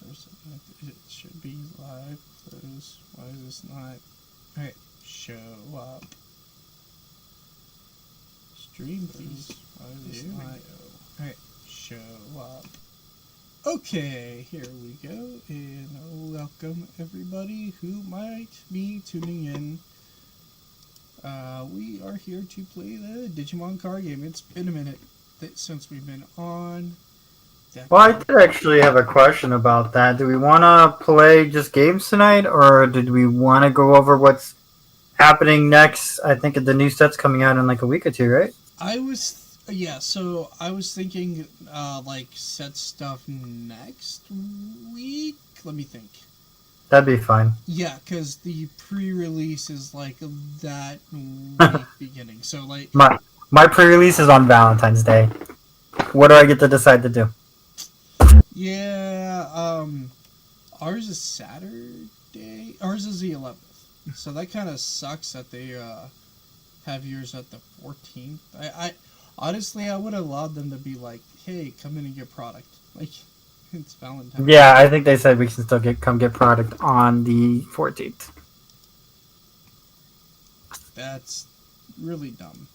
It should be live. Close. Why is this not? Alright, show up. Stream, please. Why is this not? Alright, show up. Okay, here we go, and welcome everybody who might be tuning in. We are here to play the Digimon card game. It's been a minute since we've been on. Well, I did actually have a question about that. Do we want to play just games tonight, or did we want to go over what's happening next? I think the new set's coming out in like a week or two, right? So I was thinking, like, set stuff next week. Let me think. That'd be fine. Yeah, because the pre-release is, like, that week beginning. So, like... My pre-release is on Valentine's Day. What do I get to decide to do? Yeah, ours is Saturday. Ours is the 11th. So that kind of sucks that they have yours at the 14th. I honestly, I would have allowed them to be like, hey, come in and get product. Like, it's Valentine's. Yeah, I think they said we can still come get product on the 14th. That's really dumb.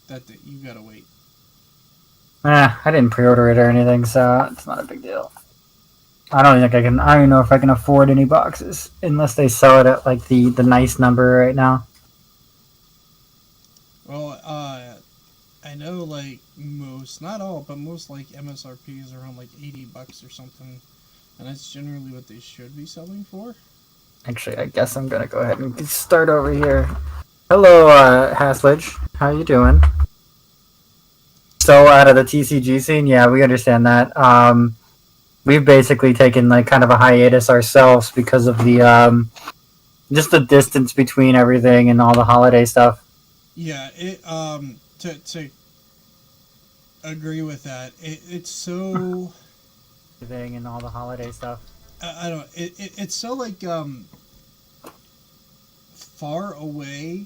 That you gotta wait. I didn't pre-order it or anything, so it's not a big deal. I don't even know if I can afford any boxes unless they sell it at like the nice number right now. Well, I know like most, not all, but most like MSRPs are around like $80 or something, and that's generally what they should be selling for. Actually, I guess I'm gonna go ahead and start over here. Hello, Haslage. How you doing? So out of the TCG scene, yeah, we understand that. We've basically taken like kind of a hiatus ourselves because of the just the distance between everything and all the holiday stuff. Yeah, to agree with that. It's so Everything and all the holiday stuff. I don't. It's so like far away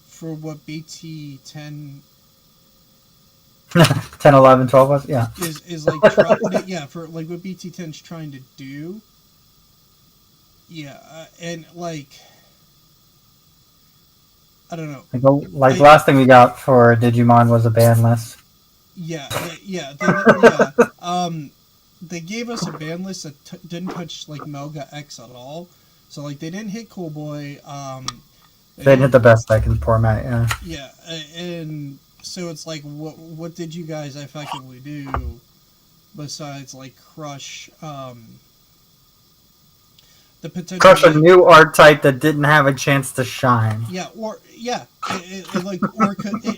for what BT 10 10, 11, 12 was, yeah. Is like yeah, for like what BT 10's trying to do. Yeah, and like I don't know. Like last thing we got for Digimon was a ban list. Yeah. They gave us a ban list that didn't touch like Melga X at all. So like they didn't hit Cool Boy. They didn't hit the best deck in format, yeah. Yeah, and so it's like, what did you guys effectively do besides like crush the potential? Crush a new art type that didn't have a chance to shine. Yeah,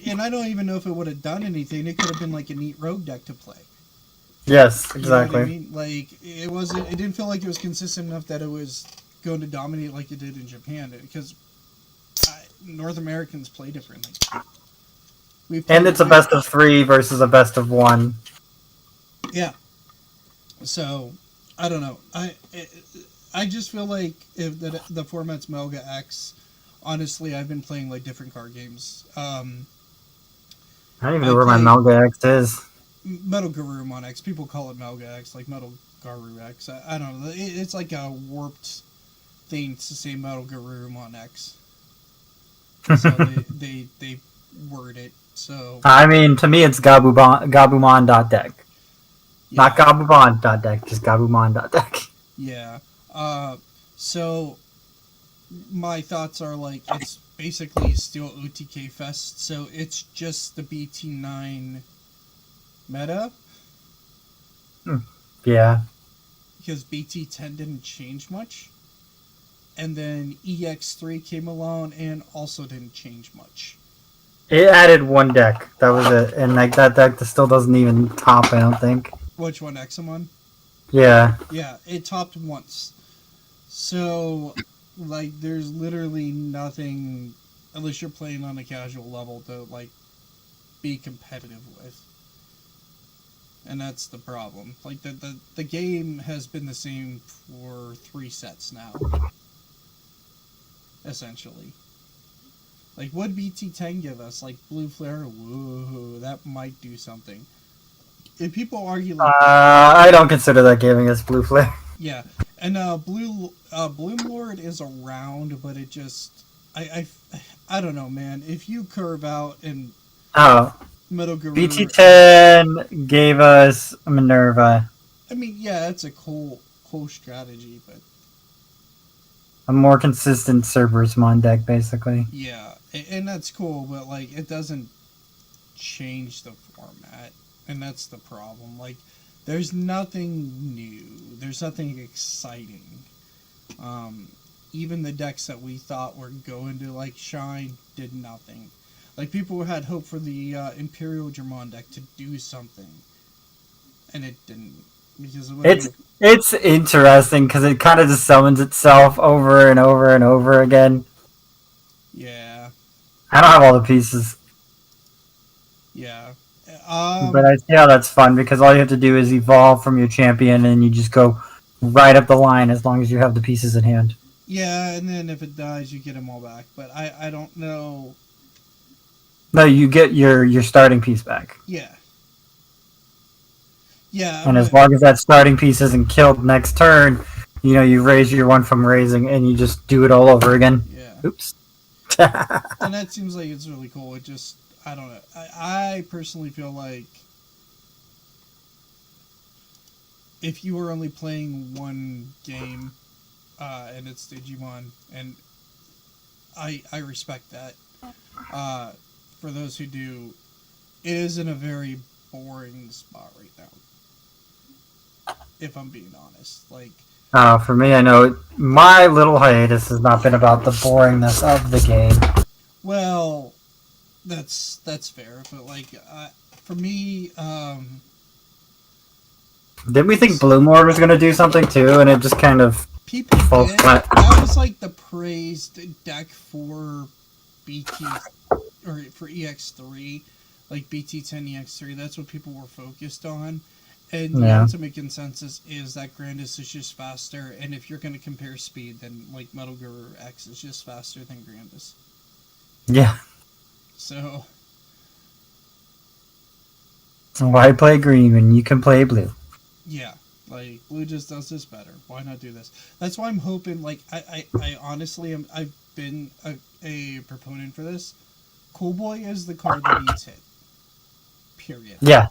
and I don't even know if it would have done anything. It could have been like a neat rogue deck to play. Yes, exactly. You know what I mean? Like it wasn't. It didn't feel like it was consistent enough that it was going to dominate like it did in Japan, because North Americans play differently. And it's a best of 3 versus a best of 1. Yeah. So, I don't know. I just feel like if the format's Melga X, honestly, I've been playing like different card games. I don't even know where my Melga X is. Metal Garurumon X. People call it Melga X, like Metal Garu X. I don't know. It's like a warped thing to say Metal Garurumon X. So they word it. So I mean, to me, it's Gabumon.deck. Yeah. Not Gabumon.deck, just Gabumon.deck. Yeah. So my thoughts are like, it's basically still OTK Fest, so it's just the BT9 meta. Yeah. Because BT10 didn't change much. And then EX3 came along and also didn't change much. It added one deck. That was it. And like that deck still doesn't even top, I don't think. Which one, Examon? Yeah. Yeah, it topped once. So, like, there's literally nothing, unless you're playing on a casual level, to, like, be competitive with. And that's the problem. Like, the game has been the same for 3 sets now. Essentially. Like, what BT10 give us? Like, Blue Flare? Whoa, that might do something. if people argue like, I don't consider that giving us blue flare. yeah, and Bloom Lord is around, but it just I don't know, man. If you curve out and Oh, Metal Guru, BT10 gave us Minerva, I mean, yeah, it's a cool strategy, but a more consistent Cerberus Mon deck, basically. yeah, and that's cool, but like it doesn't change the format, and that's the problem. Like, there's nothing new. There's nothing exciting. Um, Even the decks that we thought were going to like shine did nothing. Like people had hope for the Imperial German deck to do something, and it didn't because of It's whatever. it's interesting because it kind of just summons itself over and over and over again. Yeah, I don't have all the pieces, yeah. but I see how that's fun because all you have to do is evolve from your champion and you just go right up the line as long as you have the pieces in hand. Yeah, and then if it dies, you get them all back. But I don't know. No, you get your starting piece back. Yeah, yeah, And as but long as that starting piece isn't killed next turn, you raise your one from raising and you just do it all over again. yeah, Oops. and that seems like it's really cool. It just I don't know. I personally feel like if you were only playing one game, and it's Digimon, and I respect that. Uh, for those who do, it is in a very boring spot right now. If I'm being honest, like For me, I know my little hiatus has not been about the boringness of the game. well, that's fair, but like for me, Did we think it's Bloomlord was going to do something too, and it just kind of people falls did. flat? That was like the praised deck for BT or for EX3, like BT10 EX3. That's what people were focused on. And the Yeah. ultimate consensus is that Grandis is just faster, and if you're going to compare speed, then like Metal Guru X is just faster than Grandis. Yeah. So Why play green when you can play blue? yeah, like Blue just does this better. Why not do this? That's why I'm hoping. Like I honestly am. I've been a proponent for this. Cool Boy is the card that needs hit. Period. Yeah.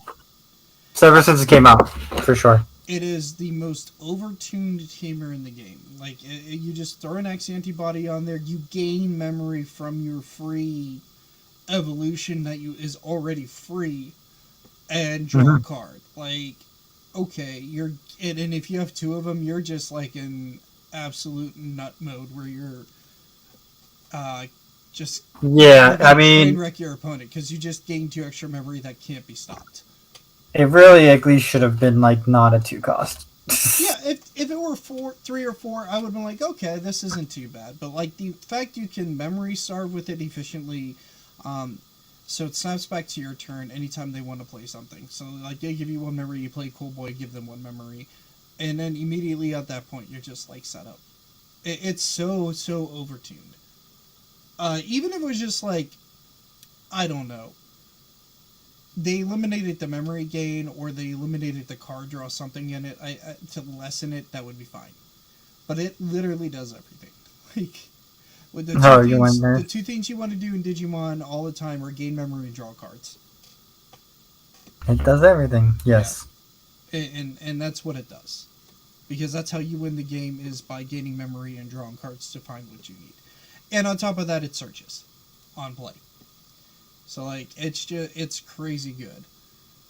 So ever since it came out, for sure. It is the most overtuned tamer in the game. Like you just throw an X antibody on there, you gain memory from your free evolution that you is already free, and draw a Hmm. card. Like okay, and if you have two of them, you're just like in absolute nut mode where you're uh just Yeah, you're I gonna train mean, wreck your opponent because you just gained two extra memory that can't be stopped. it really at least should have been like not a two cost. Yeah, if it were three or four, I would have been like, okay, this isn't too bad. But like the fact you can memory starve with it efficiently, um, so it snaps back to your turn anytime they want to play something. So like they give you one memory, you play Cool Boy, give them one memory, and then immediately at that point you're just like set up. It's so overtuned. Even if it was just like, I don't know, they eliminated the memory gain or they eliminated the card draw something in it to lessen it, that would be fine. But it literally does everything. Like with Oh, you went the there. two things you want to do in Digimon all the time are gain memory and draw cards. It does everything. Yeah, Yes. and that's what it does because that's how you win the game is by gaining memory and drawing cards to find what you need. And on top of that, it searches on play. So like it's crazy good.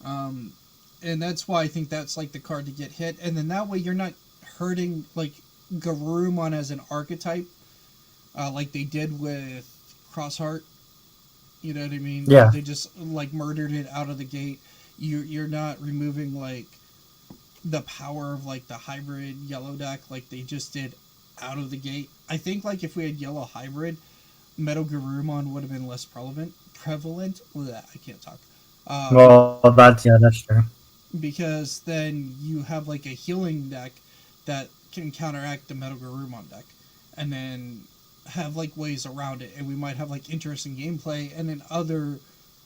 Um, and that's why I think that's like the card to get hit. And then that way you're not hurting like Garurumon as an archetype, like they did with Crossheart. You know what I mean? Where Yeah. they just like murdered it out of the gate. You're not removing like the power of like the hybrid yellow deck like they just did out of the gate. I think like if we had yellow hybrid, Metal Garurumon would have been less prevalent. Prevalent? Bleh, I can't talk. Um, Well, that's true. because then you have like a healing deck that can counteract the Metal Garurumon deck, and then have like ways around it, and we might have like interesting gameplay, and then other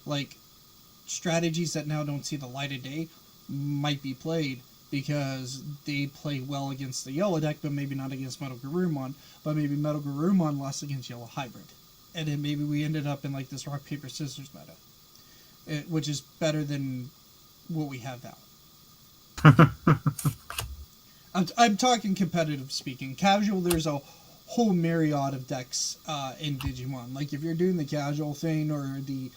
like strategies that now don't see the light of day might be played because they play well against the yellow deck, but maybe not against Metal Garurumon, but maybe Metal Garurumon lost against Yellow Hybrid. And then maybe we ended up in like this rock, paper, scissors meta, which is better than what we have now. I'm talking competitive speaking. Casual, there's a whole myriad of decks in Digimon. Like if you're doing the casual thing or the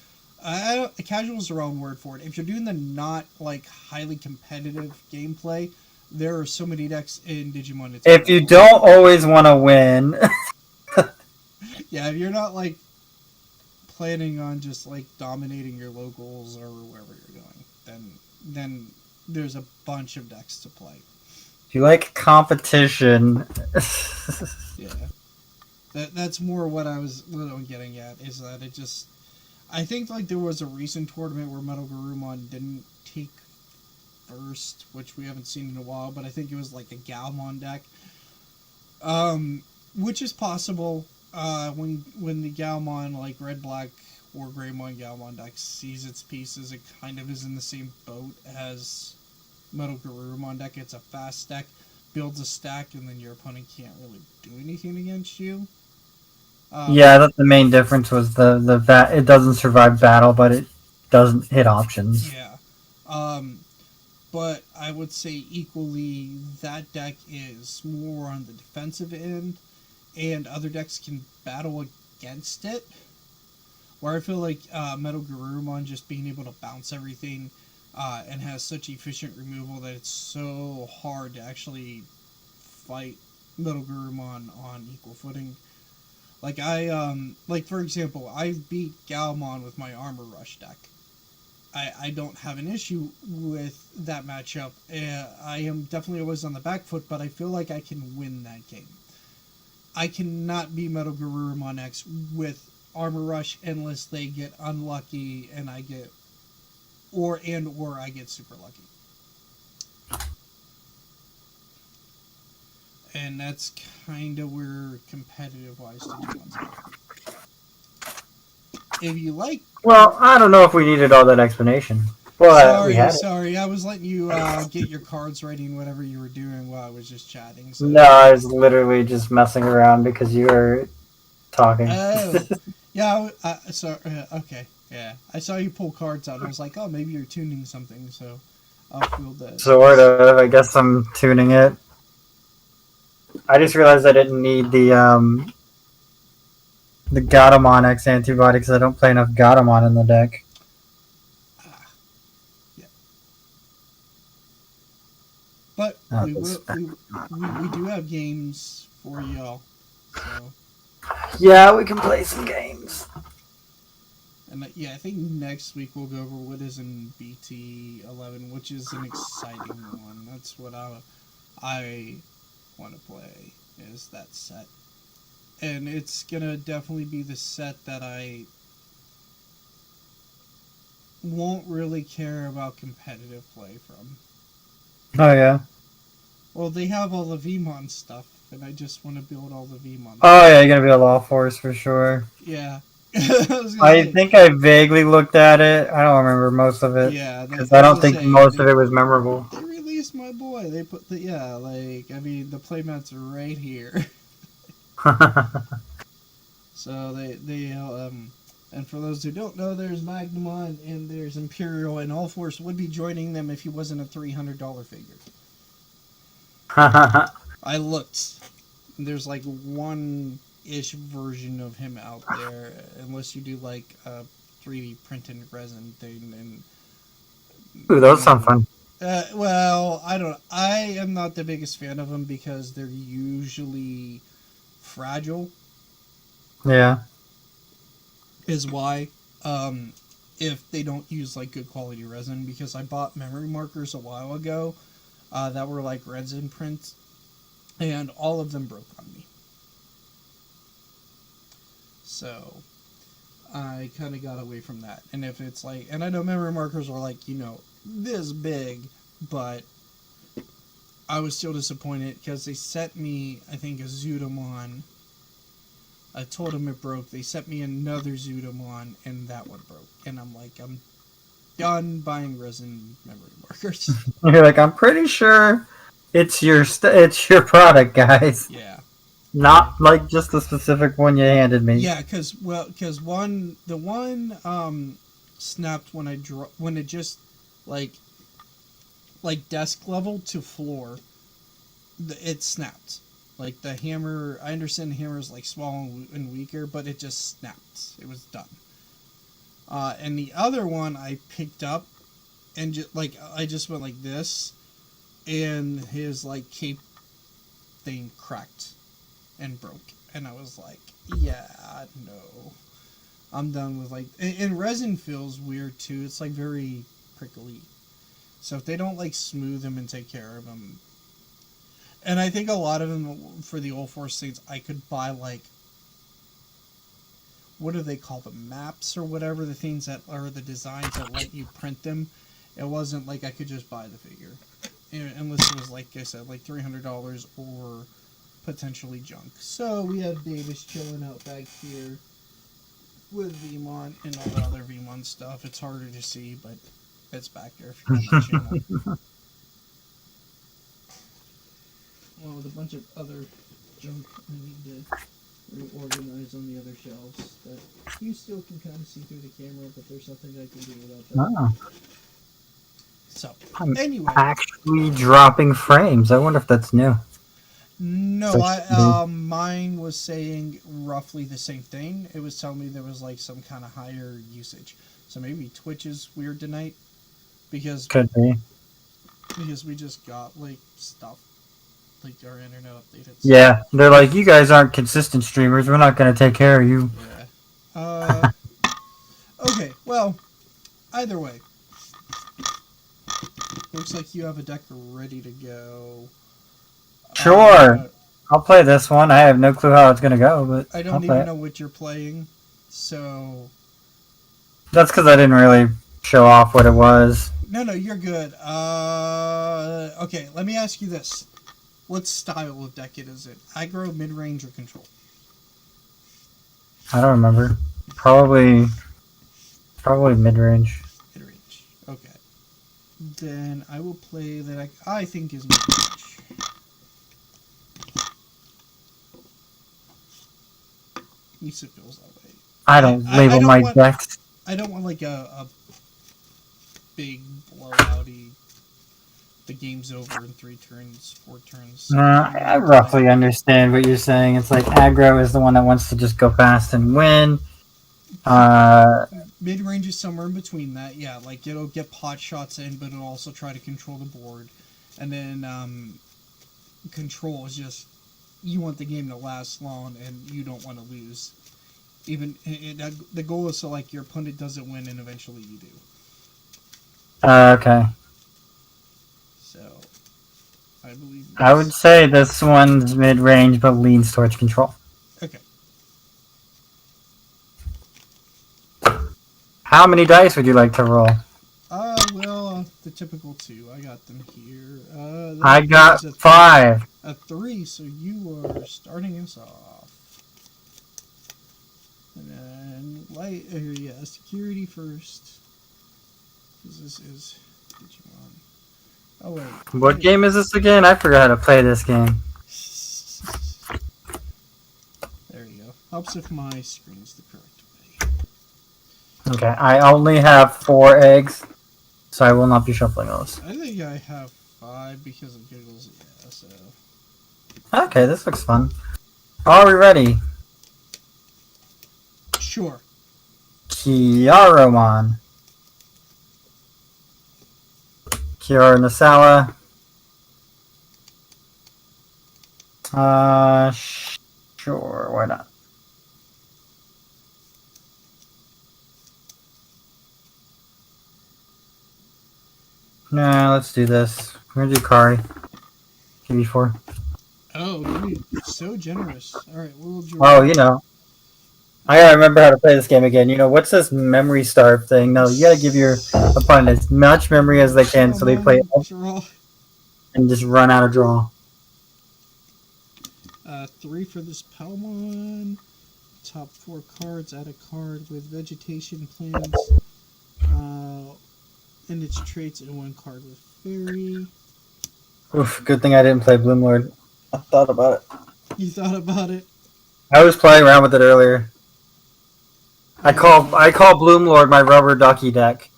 casual is the wrong word for it. If you're doing the not like highly competitive gameplay, there are so many decks in Digimon. It's If you don't always want to win, yeah, if you're not like planning on just like dominating your locals or wherever you're going, then there's a bunch of decks to play. if you like competition, yeah, that's more what I was getting at. Is that it just I think like there was a recent tournament where Metal Garurumon didn't take first, which we haven't seen in a while, but I think it was like a Galmon deck, which is possible. When the Galmon like Red Black or Greymon Galmon deck sees its pieces, it kind of is in the same boat as Metal Garurumon deck. It's a fast deck, builds a stack, and then your opponent can't really do anything against you. Yeah, that's the main difference was the it doesn't survive battle, but it doesn't hit options. Yeah. But I would say equally that deck is more on the defensive end, and other decks can battle against it. Where I feel like Metal Garurumon just being able to bounce everything and has such efficient removal that it's so hard to actually fight Metal Garurumon on equal footing. Like like for example, I beat Galmon with my Armor Rush deck. I don't have an issue with that matchup. I am definitely always on the back foot, but I feel like I can win that game. I cannot be Metal Garurumon X with Armor Rush unless they get unlucky and I get or I get super lucky. And that's kind of where competitive wise Digimon's at. If you like, well, I don't know if we needed all that explanation. Well, sorry, I was letting you get your cards ready and whatever you were doing while I was just chatting. So. No, I was literally just messing around because you were talking. Oh, yeah. Okay, yeah. I saw you pull cards out. I was like, oh, maybe you're tuning something. So I'll field that. Sort of. I guess I'm tuning it. I just realized I didn't need the Gatomon X antibody because I don't play enough Gatomon in the deck. Yeah. But we do have games for y'all. So. Yeah, we can play some games. And yeah, I think next week we'll go over what is in BT11, which is an exciting one. That's what I want to play, is that set. And it's gonna definitely be the set that I won't really care about competitive play from. Oh, yeah? Well, they have all the VMon stuff, and I just want to build all the VMon stuff. Oh, yeah, you're gonna be a Law Force for sure. Yeah. I think I vaguely looked at it. I don't remember most of it. Yeah, because I don't think most of it was memorable. They released my boy. They put the the playmats are right here. So they and for those who don't know, there's Magnamon and there's Imperial, and All Force would be joining them if he wasn't a $300 figure. I looked. There's like one-ish version of him out there, unless you do like a 3D printed resin thing. And ooh, those sound fun. Well, I am not the biggest fan of them because they're usually fragile. Yeah. Is why. If they don't use like good quality resin, because I bought memory markers a while ago that were like resin prints, and all of them broke on me. So I kind of got away from that. And if it's like, and I know memory markers are like, this big, but I was still disappointed because they sent me, I think, a Zudamon. I told them it broke. They sent me another Zudamon, and that one broke. And I'm like, done buying resin memory markers. You're like, I'm pretty sure it's it's your product, guys. Yeah. Not like just the specific one you handed me. Yeah, because the one snapped when when it just like desk level to floor, it snapped. Like the hammer, I understand the hammer is like small and weaker, but it just snapped. It was done. And the other one I picked up, and I just went like this, and his like cape thing cracked and broke, and I was like, yeah, no, I'm done with and resin feels weird too. It's like very prickly, so if they don't like smooth them and take care of them, and I think a lot of them for the old Force things, I could buy like, what do they call them, maps or whatever, the things that are the designs that let you print them. It wasn't like I could just buy the figure, unless it was like I said, like $300 or potentially junk. So we have Davis chilling out back here with Vmon and all the other Vmon stuff. It's harder to see, but it's back there if you're on the channel. Well, with a bunch of other junk I need to reorganize on the other shelves that you still can kind of see through the camera, but there's nothing I can do without that. Oh. So, I'm anyway. actually dropping frames. I wonder if that's new. No, mine was saying roughly the same thing. It was telling me there was like some kind of higher usage. So maybe Twitch is weird tonight because Could be. Because we just got like stuff, like our internet updated. Yeah, they're like, you guys aren't consistent streamers. We're not going to take care of you. Yeah. Okay. Well, either way, looks like you have a deck ready to go. Sure. I'll play this one. I have no clue how it's going to go, but I don't even know what you're playing, so... That's because I didn't really show off what it was. No, you're good. Okay, let me ask you this. What style of deck is it? Aggro, mid-range, or control? I don't remember. Probably mid-range. Mid-range. Okay. Then I will play that I think is mid-range. At least it feels that way. I don't label my decks. I don't want like a big blowouty. The game's over in 3 turns, 4 turns. I roughly understand what you're saying. It's like aggro is the one that wants to just go fast and win. Mid-range is somewhere in between that. Yeah, like it'll get pot shots in, but it'll also try to control the board. And then control is just, you want the game to last long and you don't want to lose. Even the goal is so like your opponent doesn't win and eventually you do. Okay. So, I believe... I would say this one's mid-range, but leans towards control. Okay. How many dice would you like to roll? Well, the typical 2. I got them here. I got 5. A 3, so you are starting us off. And then, security first. Because this is Digimon. Oh, wait. What game is this again? I forgot how to play this game. There you go. Helps if my screen's the correct way. Okay, I only have 4 eggs, so I will not be shuffling those. I think I have 5 because of giggles, yeah, so... Okay, this looks fun. Are we ready? Sure. Kiaramon. Kiara Nasawa. Sure, why not? Nah, let's do this. We're gonna do Kari. GB4. Oh, dude, so generous. Alright, we'll do... Oh, you know. I gotta remember how to play this game again. You know, what's this memory starve thing? No, you gotta give your opponent as much memory as they can so they play and just run out of draw. 3 for this Palmon. Top 4 cards, add a card with vegetation plants. and its traits in one card with Fairy. Oof, good thing I didn't play Bloom Lord. I thought about it. You thought about it? I was playing around with it earlier. I call Bloom Lord my rubber ducky deck.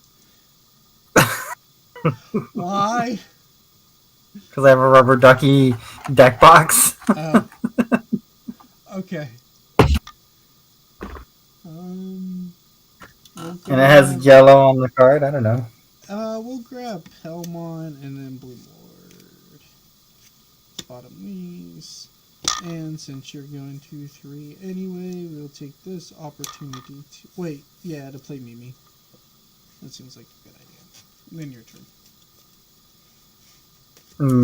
Why? Because I have a rubber ducky deck box. Okay. We'll And it has yellow on the card. I don't know. We'll grab Pelmon and then Blue Lord. Bottom these. And since you're going 2-3 anyway, we'll take this opportunity to... Wait, yeah, to play Mimi. That seems like a good idea. Then your turn.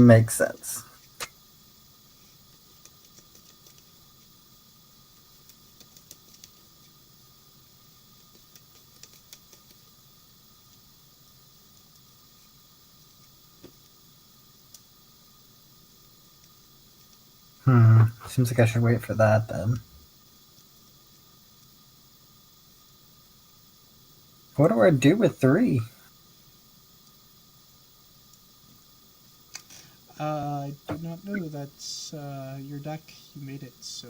Makes sense. Seems like I should wait for that then. What do I do with 3? I do not know. That's your deck. You made it, so...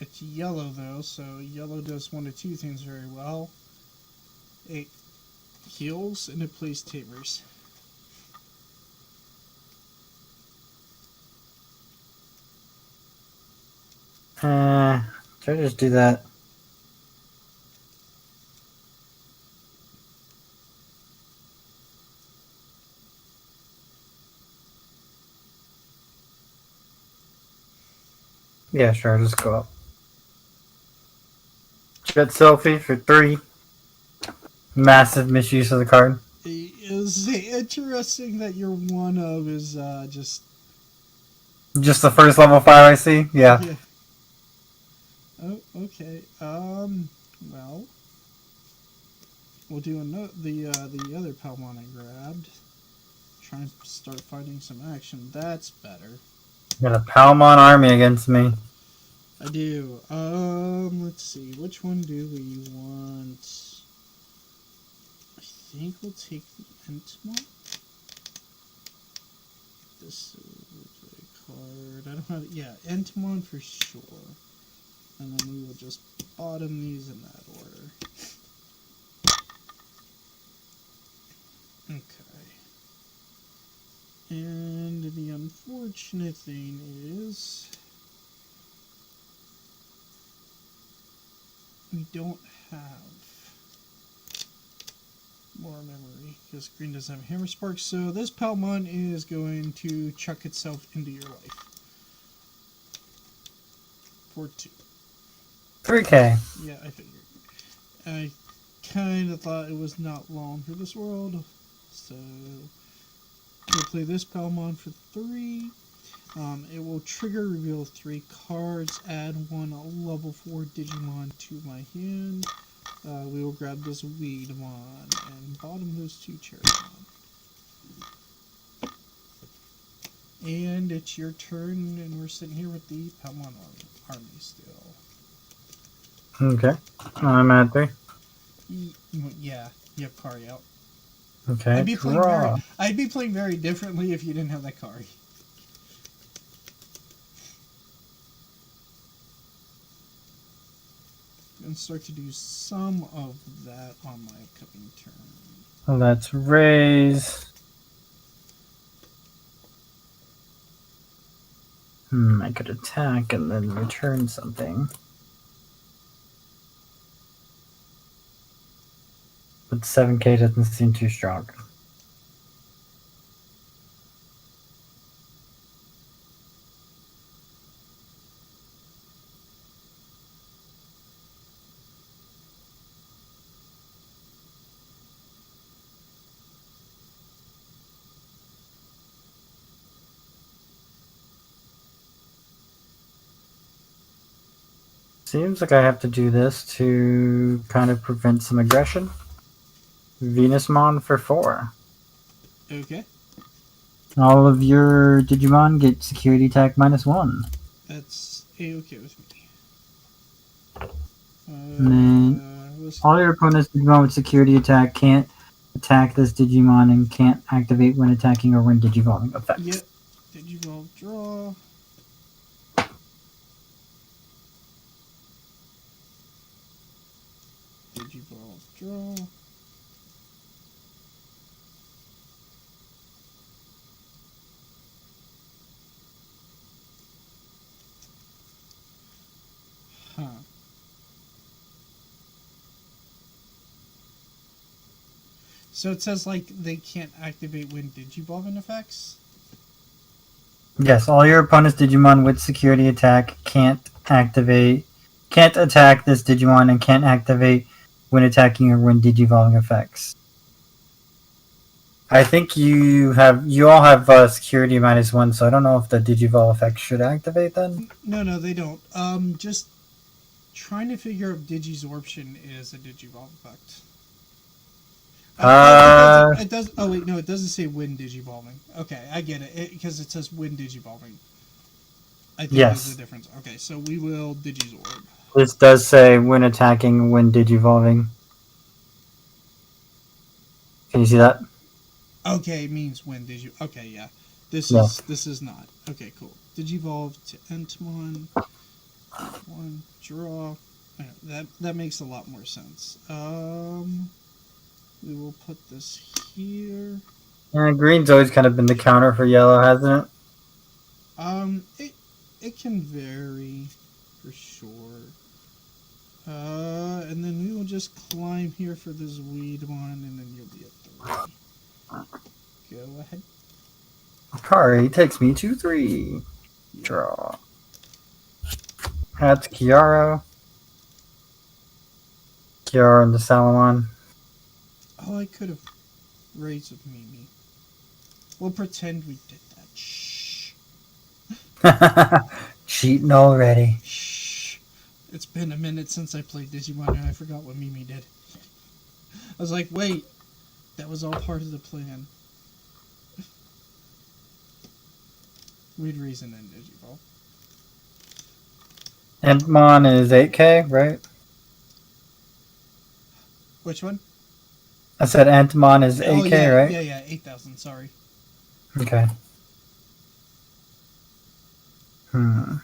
It's yellow, though, so yellow does one of two things very well. It heals, and it plays Tamers. Should I just do that? Yeah, sure, I'll just go up. Jet selfie for 3. Massive misuse of the card. It is interesting that your one of is just the first level 5 I see? Yeah. Oh, okay. Well, we'll do the other Palmon I grabbed. Try and start fighting some action. That's better. You got a Palmon army against me. I do. Let's see. Which one do we want? I think we'll take the Entmon. This is a card. I don't have... Yeah, Entmon for sure. And then we will just bottom these in that order. Okay. And the unfortunate thing is... we don't have more memory because green doesn't have Hammer Spark, so this Palmon is going to chuck itself into your life for 2. 3k. Yeah, I figured. I kind of thought it was not long for this world, so we'll play this Palmon for 3. It will trigger, reveal 3 cards, add 1 level 4 Digimon to my hand. We will grab this Weedmon and bottom those 2 Cherrymon. And it's your turn, and we're sitting here with the Palmon army still. Okay. I'm at 3. Yeah, you have Kari out. Okay. I'd be playing very differently if you didn't have that Kari. And start to do some of that on my upcoming turn. Let's raise. I could attack and then return something. But 7k doesn't seem too strong. Seems like I have to do this to kind of prevent some aggression. Venusmon for 4. Okay. All of your Digimon get security attack -1. That's A-okay with me. Then this. All your opponent's Digimon with security attack can't attack this Digimon and can't activate when attacking or when Digivolving effects. Yep. Digivolve, draw. Digivolve, draw. Huh. So it says like they can't activate when Digivolving effects? Yes, all your opponent's Digimon with security attack can't attack this Digimon and can't activate when attacking or when Digivolving effects. I think you all have security -1, so I don't know if the Digivolve effect should activate then. No, they don't. Just trying to figure out if Digisorption is a Digivolve effect. It does. Oh wait, no, it doesn't say when Digivolving. Okay, I get it because it says when Digivolving. I think there's a difference. Okay, so we will Digisorb. This does say when attacking, when Digivolving. Can you see that? Okay, it means when Digi. Okay, yeah. This is not. Okay, cool. Digivolve to Entmon. One draw. That makes a lot more sense. We will put this here. Yeah, green's always kind of been the counter for yellow, hasn't it? It can vary for sure. And then we will just climb here for this weed one, and then you'll be at 3. Go ahead. Kari takes me to 3. Draw. That's Kiara. Kiara and the Salamon. Oh, I could have raised with Mimi. We'll pretend we did that. Shh. Cheating already. Shh. It's been a minute since I played Digimon and I forgot what Mimi did. I was like, wait, that was all part of the plan. We'd reason in Digivolve. Entmon is 8k, right? Which one? I said Entmon is 8k, yeah, right? Yeah, 8,000, sorry. Okay. I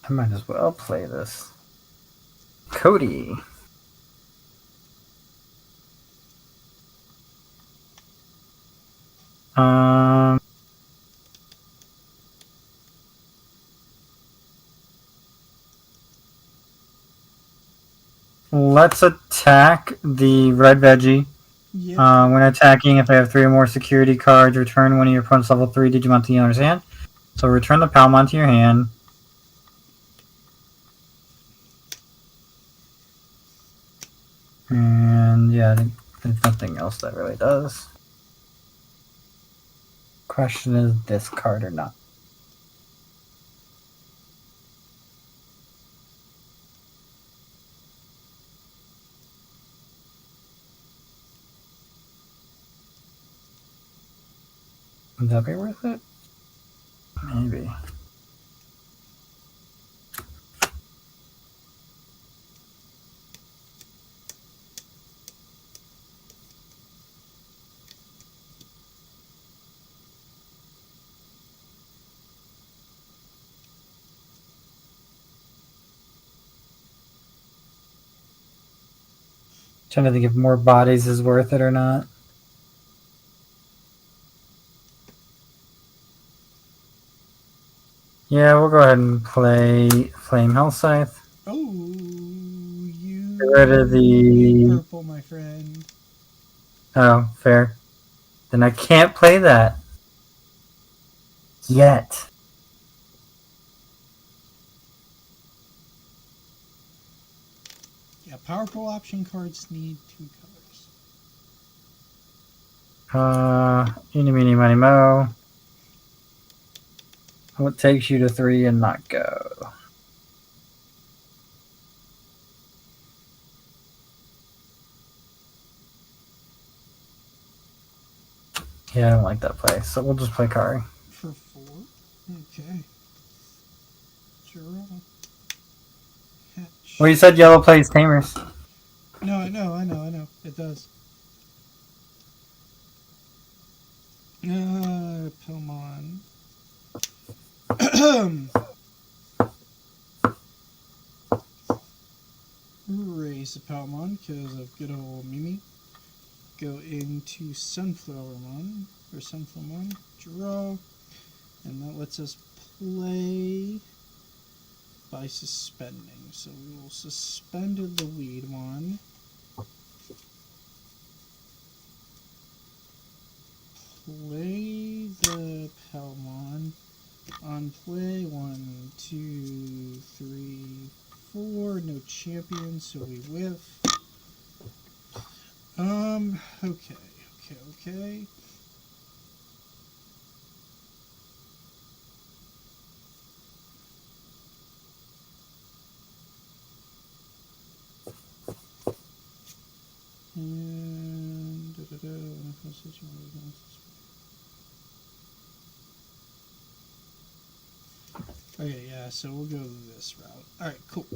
might as well play this. Cody. Let's attack the red veggie. Yep. When attacking, if I have 3 or more security cards, return one of your opponent's level 3 Digimon to the owner's hand. So return the Palmon to your hand. And yeah, I think there's nothing else that really does. Question is this card or not. Would that be worth it? Maybe. Trying to think if more bodies is worth it or not. Yeah, we'll go ahead and play Flame Hell Scythe. Oh, you Get rid of the purple, my friend. Oh, fair. Then I can't play that. Yet. Yeah, powerful option cards need 2 colors. Eeny, meeny, miny, mo. What takes you to 3 and not go? Yeah, I don't like that play, so we'll just play Kari. For 4? Okay. Draw. Hatch. Well, you said yellow plays tamers. No, I know. It does. Pokemon. Raise the Palmon because of good old Mimi. Go into Sunflowermon, or Sunflowermon, draw, and that lets us play by suspending. So we will suspend the Weedmon. Play the Palmon. On play, 1, 2, 3, 4. No champion, so we whiff. Okay. And okay, yeah, so we'll go this route. Alright, cool.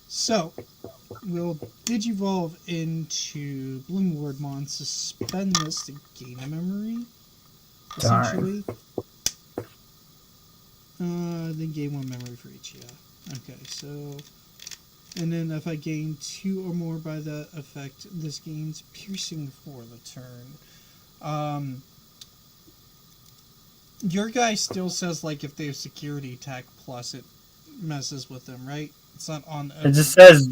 So, we'll Digivolve into Bloomlordmon, suspend this to gain a memory, essentially. Then gain 1 memory for each, yeah. Okay, so... And then if I gain 2 or more by that effect, this gains piercing for the turn. Your guy still says, like, if they have security attack plus, it messes with them, right? It's not on... It just says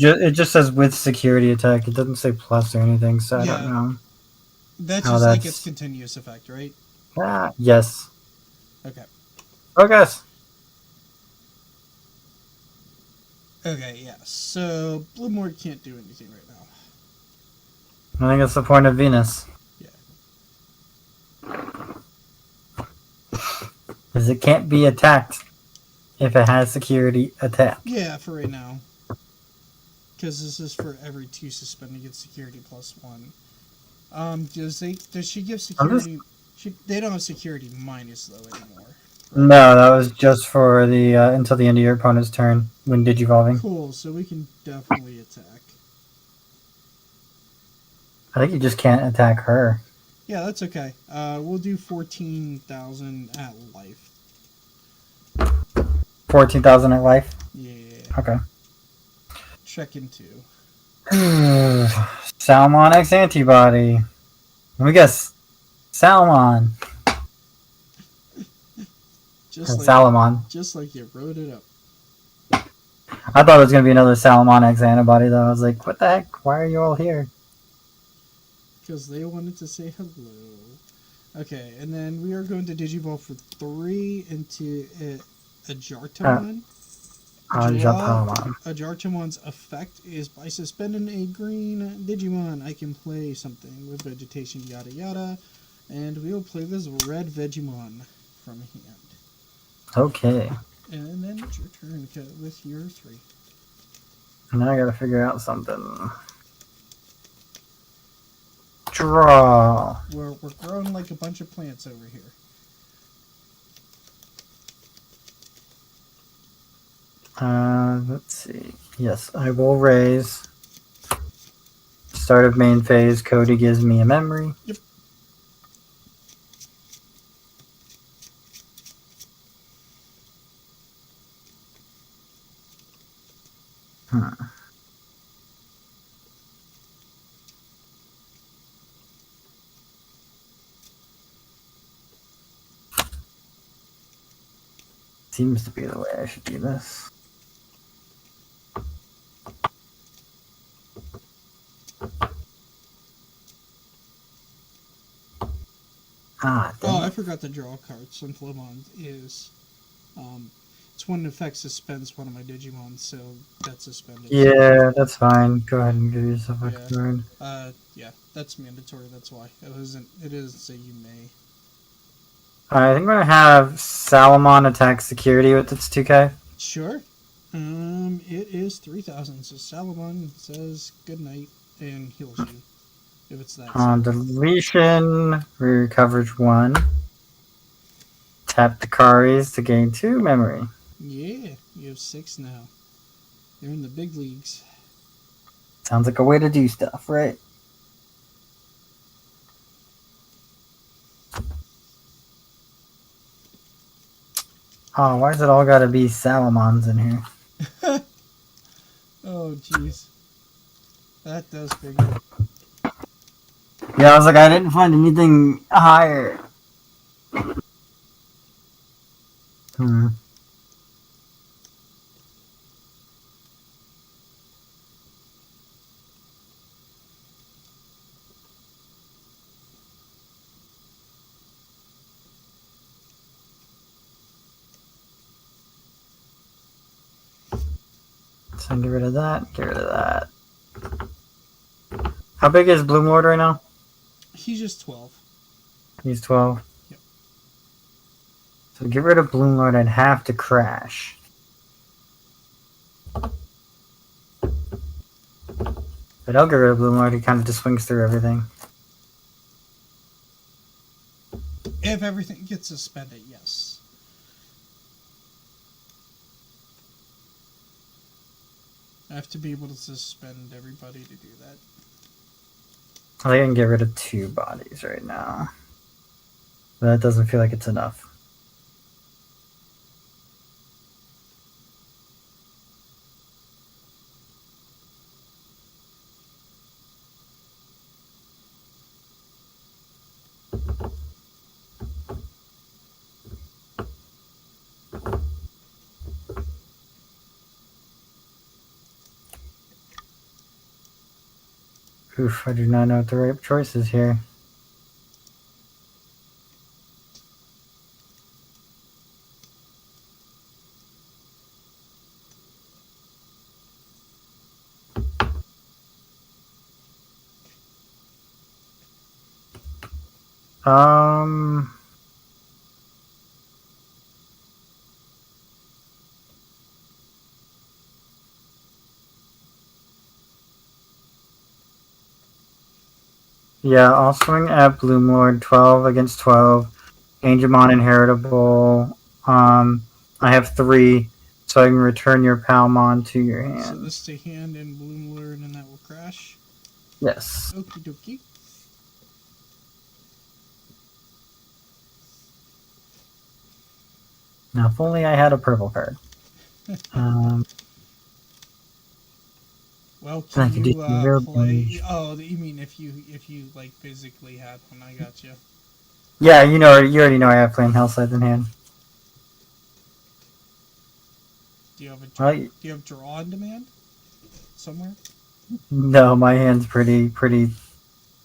with security attack. It doesn't say plus or anything, so I don't know. That's just like its continuous effect, right? Yes. Okay. Okay. Okay, yeah. So, Bloomlord can't do anything right now. I think that's the point of Venus. Yeah. Because it can't be attacked if it has security attack. Yeah, for right now. Because this is for every 2 suspending its security plus 1. Does she give security... They don't have security minus, though, anymore. No, that was just for the until the end of your opponent's turn when digivolving. Cool, so we can definitely attack. I think you just can't attack her. Yeah, that's okay. We'll do 14,000 at life. 14,000 at life? Yeah. Okay. Check into. Salmon X antibody. Let me guess. Salmon. Salamon. Just like you wrote it up. I thought it was going to be another Salamon X antibody, though. I was like, what the heck? Why are you all here? Because they wanted to say hello. Okay, and then we are going to Digivolve for 3 into a Jartamon. A Jartamon's effect is by suspending a green Digimon, I can play something with vegetation, yada yada. And we will play this red Vegemon from hand. Okay. And then it's your turn with your 3. Now I gotta figure out something. Draw. We're growing like a bunch of plants over here. Let's see. Yes, I will raise. Start of main phase, Cody gives me a memory. Yep. Seems to be the way I should do this. Oh, I forgot to draw a card. Sunflowmon is... it's when an effect suspends one of my Digimon, so that's suspended. Yeah, that's fine. Go ahead and give yourself a card. Yeah, that's mandatory, that's why. It doesn't say you may. I think I'm going to have Salamon attack security with its 2K. Sure. It is 3,000, so Salamon says goodnight and heals you. If it's that. On deletion, recoverage 1. Tap the Karis to gain 2 memory. Yeah, you have 6 now. You're in the big leagues. Sounds like a way to do stuff, right? Oh, why is it all gotta be Salamons in here? Oh, jeez. That does figure. Yeah, I was like, I didn't find anything higher. Hmm. So get rid of that, get rid of that. How big is Bloom Lord right now? He's just 12. He's 12. Yep. So get rid of Bloom Lord and have to crash. But I'll get rid of Bloom Lord, he kind of just swings through everything. If everything gets suspended, yes. I have to be able to suspend everybody to do that. I can get rid of 2 bodies right now. But that doesn't feel like it's enough. Oof, I do not know what the right choice is here. Um... Yeah, I'll swing at Bloom Lord, 12 against 12. Angemon Inheritable. I have 3, so I can return your Palmon to your hand. So this to hand and Bloom Lord, and that will crash. Yes. Okie dokie. Now, if only I had a purple card. Well, I can could you do zero play? damage. Oh, you mean if you like physically had one? I got you. Yeah, you already know I have Flame Hellside in hand. Do you have a Well, do you have draw on demand somewhere? no, my hand's pretty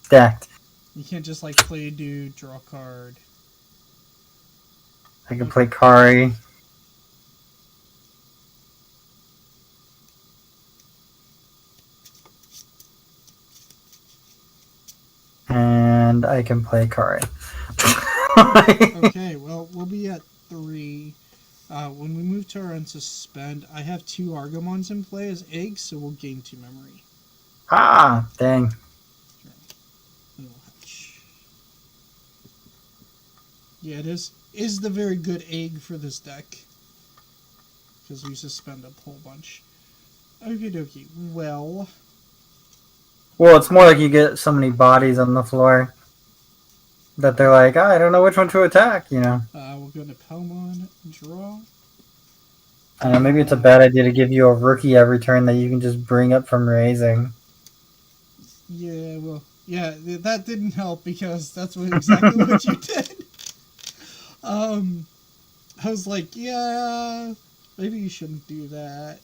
stacked. You can't just like play a dude, draw a card. I can play Kari. And I can play Kari. Okay, well, we'll be at 3. When we move to our unsuspend, I have 2 Argomons in play as eggs, so we'll gain 2 memory. Ah, dang. Yeah, it is the very good egg for this deck. Because we suspend a whole bunch. Okie dokie. Well, it's more like you get so many bodies on the floor that they're like, I don't know which one to attack, you know. we're going to Palmon draw. I don't know, maybe it's a bad idea to give you a rookie every turn that you can just bring up from raising. Yeah, well, yeah, that didn't help because that's exactly what you did. I was like, yeah, maybe you shouldn't do that.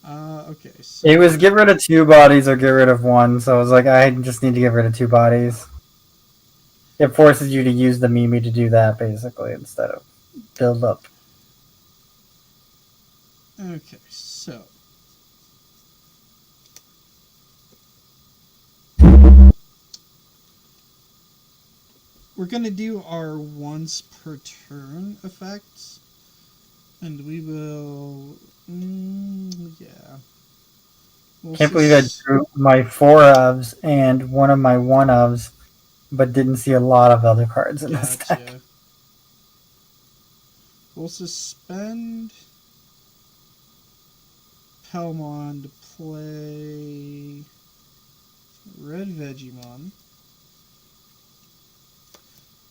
Okay. So It was get rid of 2 bodies or get rid of 1, so I was like, I just need to get rid of 2 bodies. It forces you to use the Mimi to do that, basically, instead of build up. Okay, so we're gonna do our once per turn effects, and we will, yeah. Can't believe I drew my 4 ofs and one of my 1 ofs, but didn't see a lot of other cards in this deck. we'll suspend Palmon to play Red Vegemon.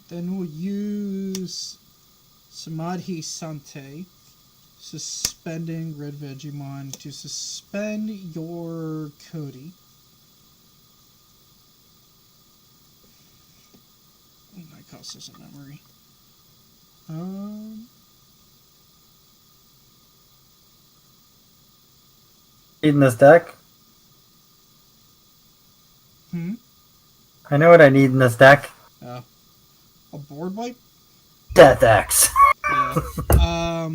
Then we'll use Samadhi Sante, suspending Red Vegemon to suspend your Cody. That costs us a memory. In this deck? I know what I need in this deck. A board wipe? Death X. Yeah.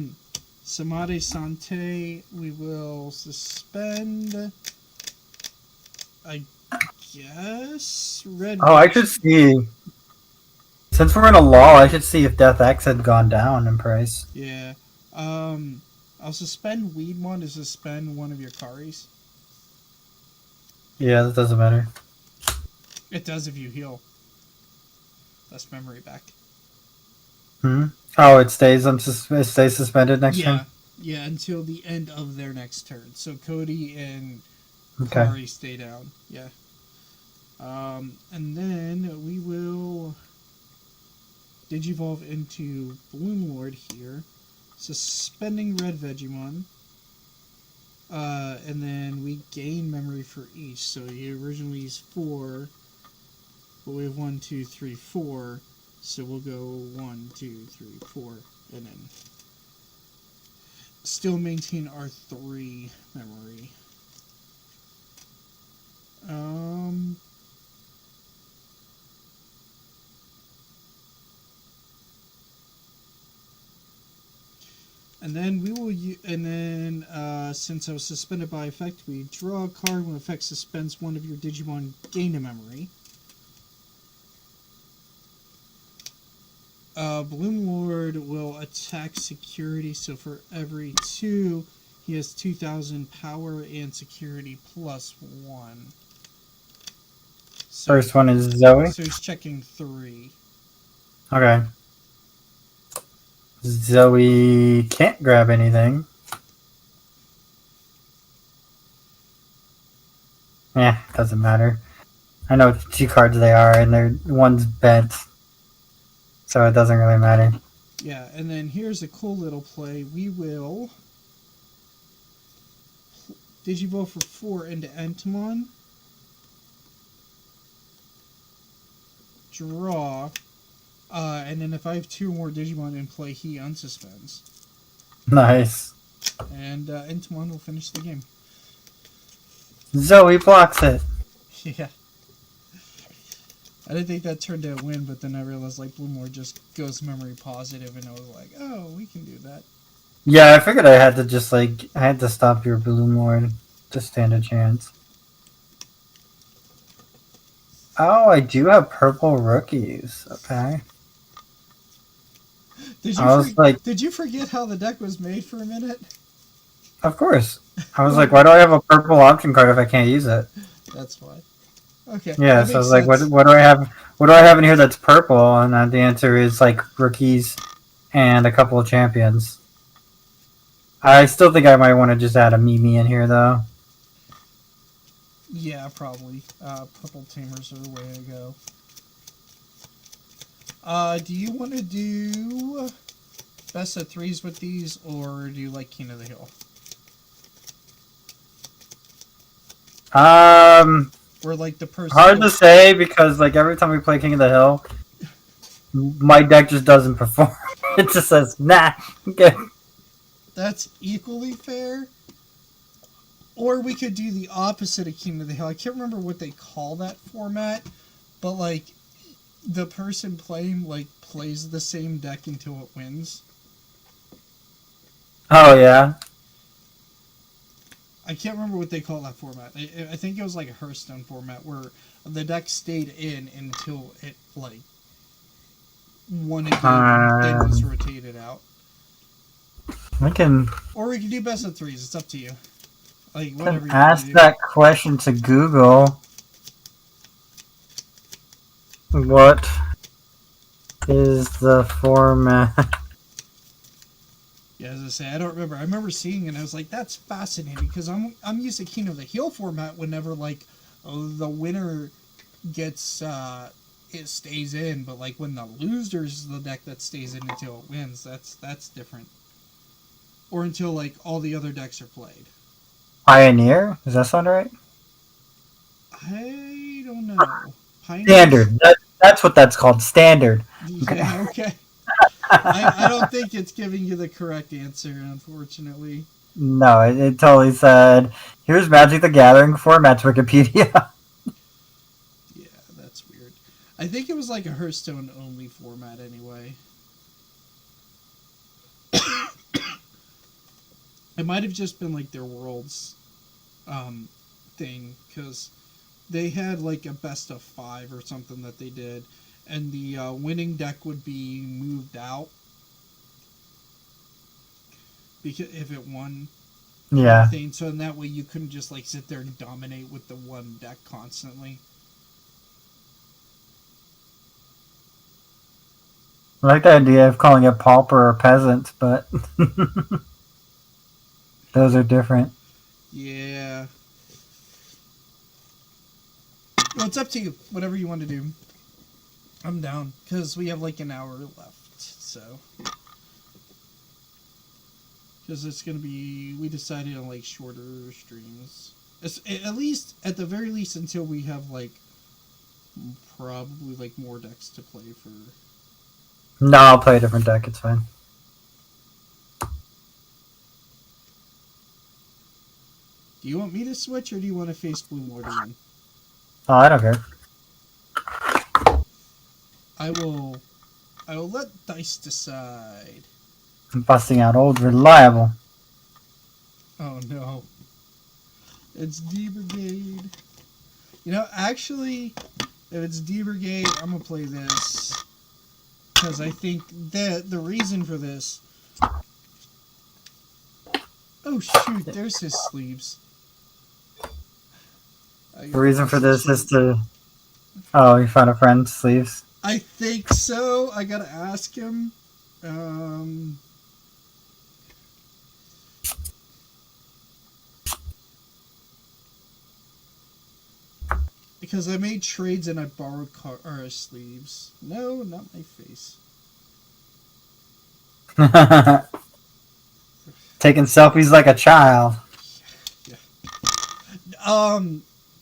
Samadhi Sante, we will suspend. I guess Red. Oh, I should see. Since we're in a lull, I should see if Death X had gone down in price. Yeah. I'll suspend Weedmon to suspend one of your Karis. Yeah, that doesn't matter. It does if you heal. That's memory back. Oh, it stays suspended next turn? Yeah, until the end of their next turn. So Cody and Okay. Kari stay down. Yeah. And then we will Digivolve into Bloom Lord here, suspending Red Vegemon. And then we gain memory for each. So he originally used 4, but we have 1, 2, 3, 4. So we'll go 1, 2, 3, 4, and then still maintain our 3 memory. And then we will. Since I was suspended by effect, we draw a card when effect suspends one of your Digimon. Gain a memory. Bloom Lord will attack security, so for every 2, he has 2,000 power and security plus 1. So, First one is Zoe. So he's checking 3. Okay. Zoe can't grab anything. Doesn't matter. I know 2 cards they are, and one's bent. So it doesn't really matter. Yeah, and then here's a cool little play. We will Digivolve for 4 into Entomon. Draw. And then if I have 2 more Digimon in play, he unsuspends. Nice. And Entomon will finish the game. Zoe blocks it. Yeah. I didn't think that turned out win, but then I realized like Bloomlord just goes memory positive, and I was like, oh, we can do that. Yeah, I figured I had to stop your Bloom Lord to stand a chance. Oh, I do have purple rookies. Okay. Did you forget how the deck was made for a minute? Of course. I was like, why do I have a purple option card if I can't use it? That's why. Okay. Yeah, so I was like, what do I have? What do I have in here that's purple? And the answer is like rookies and a couple of champions. I still think I might want to just add a Mimi in here though. Yeah, probably. Purple tamers are the way to go. Do you want to do best of 3s with these, or do you like King of the Hill? Or like the person. Hard to say because like every time we play King of the Hill, my deck just doesn't perform. It just says nah. Okay. That's equally fair. Or we could do the opposite of King of the Hill. I can't remember what they call that format, but like the person playing like plays the same deck until it wins. Oh yeah. I can't remember what they call that format. I think it was like a Hearthstone format where the deck stayed in until it like won a game and then was rotated out. Or we can do best of 3s. It's up to you. Like whatever. You ask that question to Google. What is the format Yeah, as I say, I don't remember. I remember seeing it and I was like, that's fascinating because I'm used to King of the Hill format whenever like the winner gets it stays in, but like when the loser's is the deck that stays in until it wins, that's different. Or until like all the other decks are played. Pioneer? Does that sound right? I don't know. Pioneers? Standard. That's what that's called. Standard. Yeah, okay. I don't think it's giving you the correct answer, unfortunately. No, it totally said, here's Magic the Gathering formats Wikipedia. Yeah, that's weird. I think it was like a Hearthstone only format anyway. It might have just been like their worlds thing, because they had like a best of 5 or something that they did, and the winning deck would be moved out because if it won. Yeah. Thing. So in that way you couldn't just like sit there and dominate with the one deck constantly. I like the idea of calling it pauper or peasant, but those are different. Yeah. Well, it's up to you. Whatever you want to do. I'm down because we have like an hour left. So. Because it's going to be, we decided on like shorter streams. At least, at the very least, until we have like probably like more decks to play for. No, I'll play a different deck. It's fine. Do you want me to switch or do you want to face Blue Mortar in? Oh, I don't care. I will let dice decide. I'm busting out old reliable. Oh no. It's D Brigade. You know, actually, if it's D Brigade, I'm gonna play this. Because I think that the reason for this. Oh shoot, there's his sleeves. The reason for this is to. Oh, you found a friend's sleeves? I think so. I gotta ask him. Because I made trades and I borrowed sleeves. No, not my face. Taking selfies like a child. Yeah.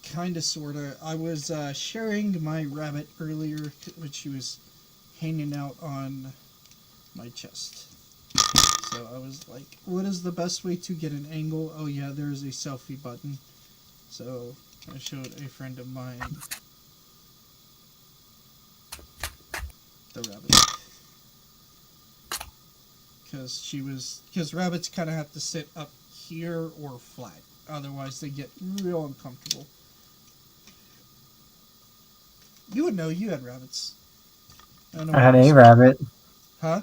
Kinda, sorta. I was sharing my rabbit earlier, which she was hanging out on my chest. So I was like, what is the best way to get an angle? Oh yeah, there's a selfie button. So I showed a friend of mine the rabbit. Because rabbits kind of have to sit up here or flat. Otherwise they get real uncomfortable. You would know, you had rabbits. I had a rabbit. Huh?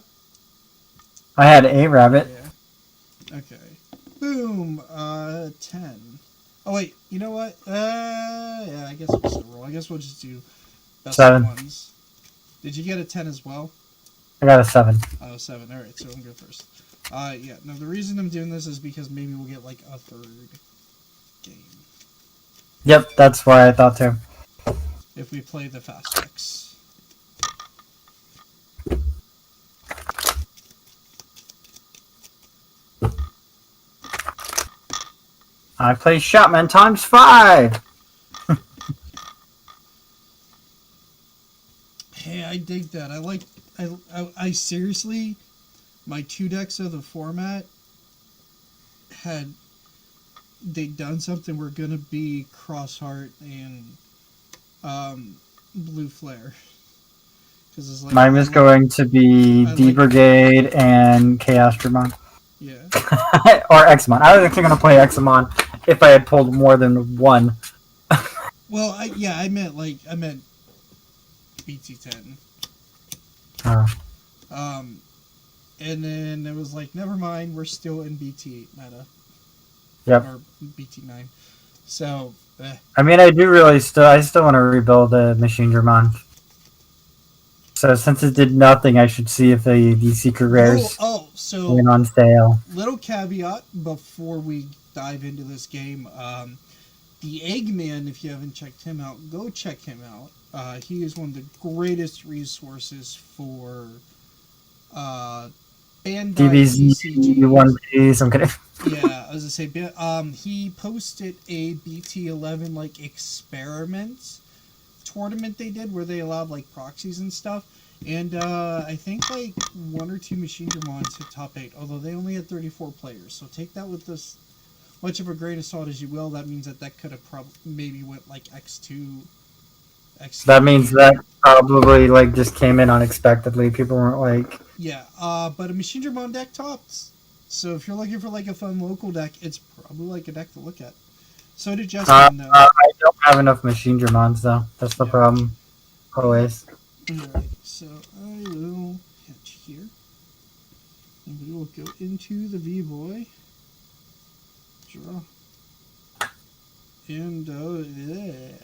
I had a rabbit. Yeah. Okay. Boom. 10. Oh wait, you know what? Yeah, I guess we'll still roll. I guess we'll just do best 7. ones. Did you get a 10 as well? I got a 7. Oh, 7. Alright, so I'm good first. Yeah. Now the reason I'm doing this is because maybe we'll get like a third game. Yep, that's why I thought too. If we play the fast decks. I play Shotman times 5! Hey, I dig that. I seriously, my 2 decks of the format had they done something, we're gonna be Crossheart and Blue Flare. It's like, Mine was going to be D Brigade and Chaos Dramon. Yeah. Or Xamon. I was actually going to play Xamon if I had pulled more than one. Well, I meant BT10. And then it was like, never mind, we're still in BT8 meta. Yep. Or BT9. So, I mean, I still want to rebuild a Machine Dramon. So since it did nothing, I should see if the secret rares. Oh, So Went on sale. little caveat before we dive into this game. The Eggman, if you haven't checked him out, go check him out. He is one of the greatest resources for Bandai DBZ, TCGs. One Piece. I'm kidding. Yeah, I was gonna say, he posted a BT11 like experiment tournament they did where they allowed like proxies and stuff, and I think like one or two Machine Dramons hit top 8, although they only had 34 players. So take that with this much of a grain of salt as you will. That means that could have maybe went like X2, X. That means that probably like just came in unexpectedly. People weren't like. Yeah, but a Machine Dramon deck tops. So if you're looking for like a fun local deck, it's probably like a deck to look at. So did Justin, though. I don't have enough Machine Dramons though. That's the problem. Always. Alright, so I will hit here. And we will go into the V-Boy. Draw. And, yeah.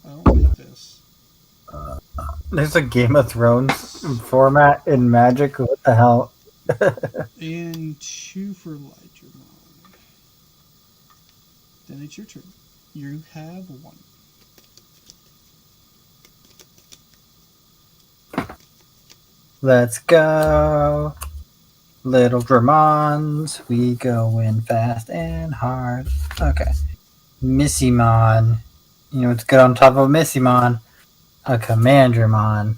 I don't like this. There's a Game of Thrones format in Magic. What the hell? And 2 for Lightramon. Then it's your turn. You have 1. Let's go. Little Dramons. We go in fast and hard. Okay. Missymon. You know what's good on top of Missymon? A Commandramon.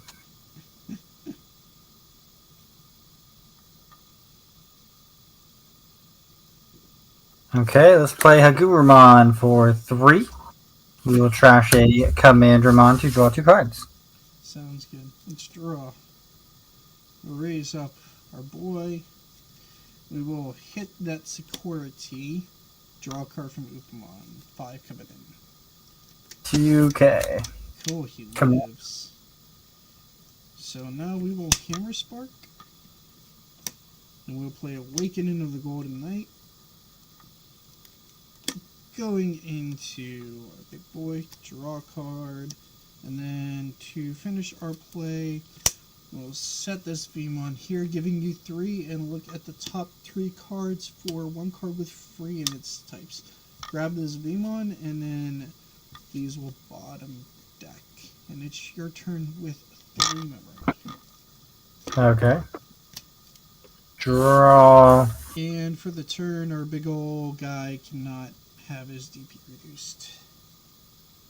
Okay, let's play Hagurumon for 3. We will trash a Commandramon to draw 2 cards. Sounds good. Let's draw. We'll raise up our boy. We will hit that security. Draw a card from Upamon. 5 coming in. 2K. Cool, he Come lives. So now we will Hammer Spark. And we'll play Awakening of the Golden Knight. Going into our big boy, draw a card. And then to finish our play, we'll set this Vmon here, giving you 3, and look at the top 3 cards for 1 card with free in its types. Grab this Vmon, and then these will bottom deck. And it's your turn with 3 memory. Okay. Draw. And for the turn, our big old guy cannot have his DP reduced.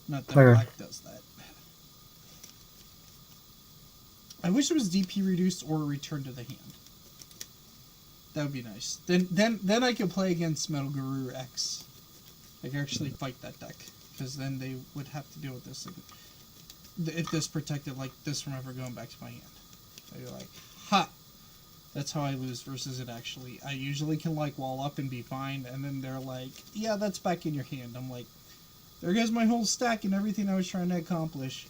Not that Okay. black does that. I wish it was DP reduced or return to the hand. That would be nice. Then I could play against Metal Guru X. I could actually fight that deck, because then they would have to deal with this if this protected like this from ever going back to my hand. So you're like, ha! That's how I lose versus it actually. I usually can like wall up and be fine, and then they're like, yeah, that's back in your hand. I'm like, there goes my whole stack and everything I was trying to accomplish.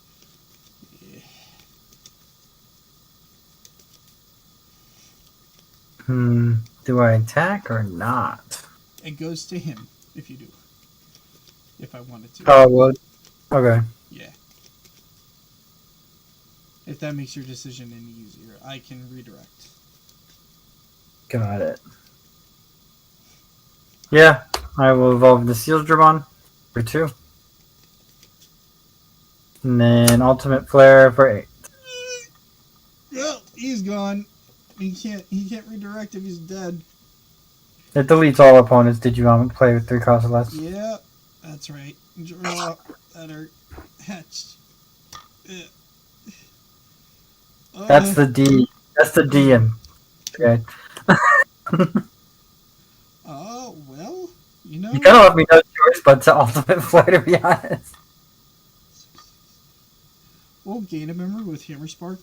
Do I attack or not? It goes to him if you do. If I wanted to. Oh, well, okay. Yeah. If that makes your decision any easier, I can redirect. Got it. Yeah, I will evolve the Seal Dramon for 2. And then Ultimate Flare for 8. Well, he's gone. He can't redirect if he's dead. It deletes all opponents. Did you want to play with 3 costs or less? Yeah, that's right. Draw that are hatched. That's the D. That's the D in. Okay. Oh, well, you know. You kind of left me no choice but to Ultimate Flare, to be honest. We'll gain a memory with Hammer Spark.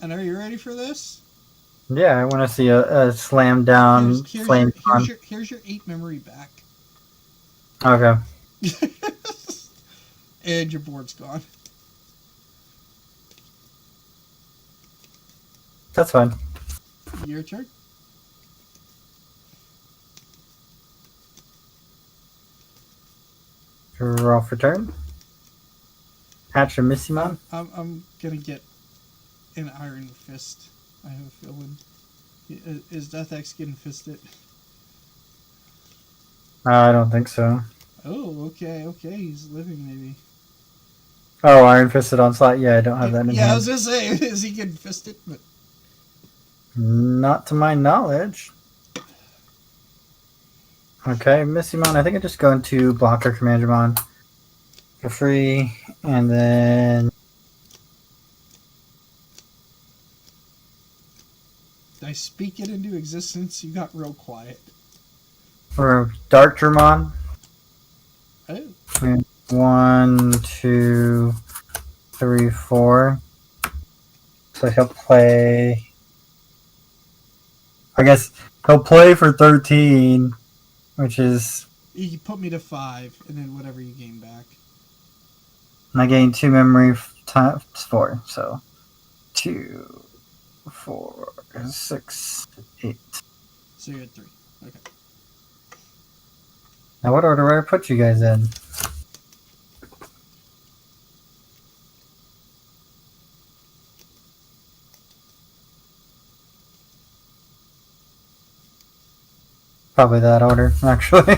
And are you ready for this? Yeah, I want to see a slam down flame on. Here's your 8 memory back. Okay. And your board's gone. That's fine. Your turn. Draw for turn. Hatch a Missymon. I'm gonna get an Iron Fist. I have a feeling. Is Death X getting fisted? I don't think so. Oh, okay, okay. He's living, maybe. Oh, Iron Fisted Onslaught? Yeah, I don't have that in Yeah, I hand. was gonna say, is he getting fisted? But Not to my knowledge. Okay, Missymon. I think I just go into Blocker Commandramon for free, and then I speak it into existence. You got real quiet. for Dark Dramon. Oh, 1, 2, 3, 4. So he'll play. I guess he'll play for 13, which is. you put me to 5, and then whatever you gain back. And I gain 2 memory times 4. So 2, 4, 6, 8. So you're at 3. Okay. Now, what order do I put you guys in? Probably that order, actually.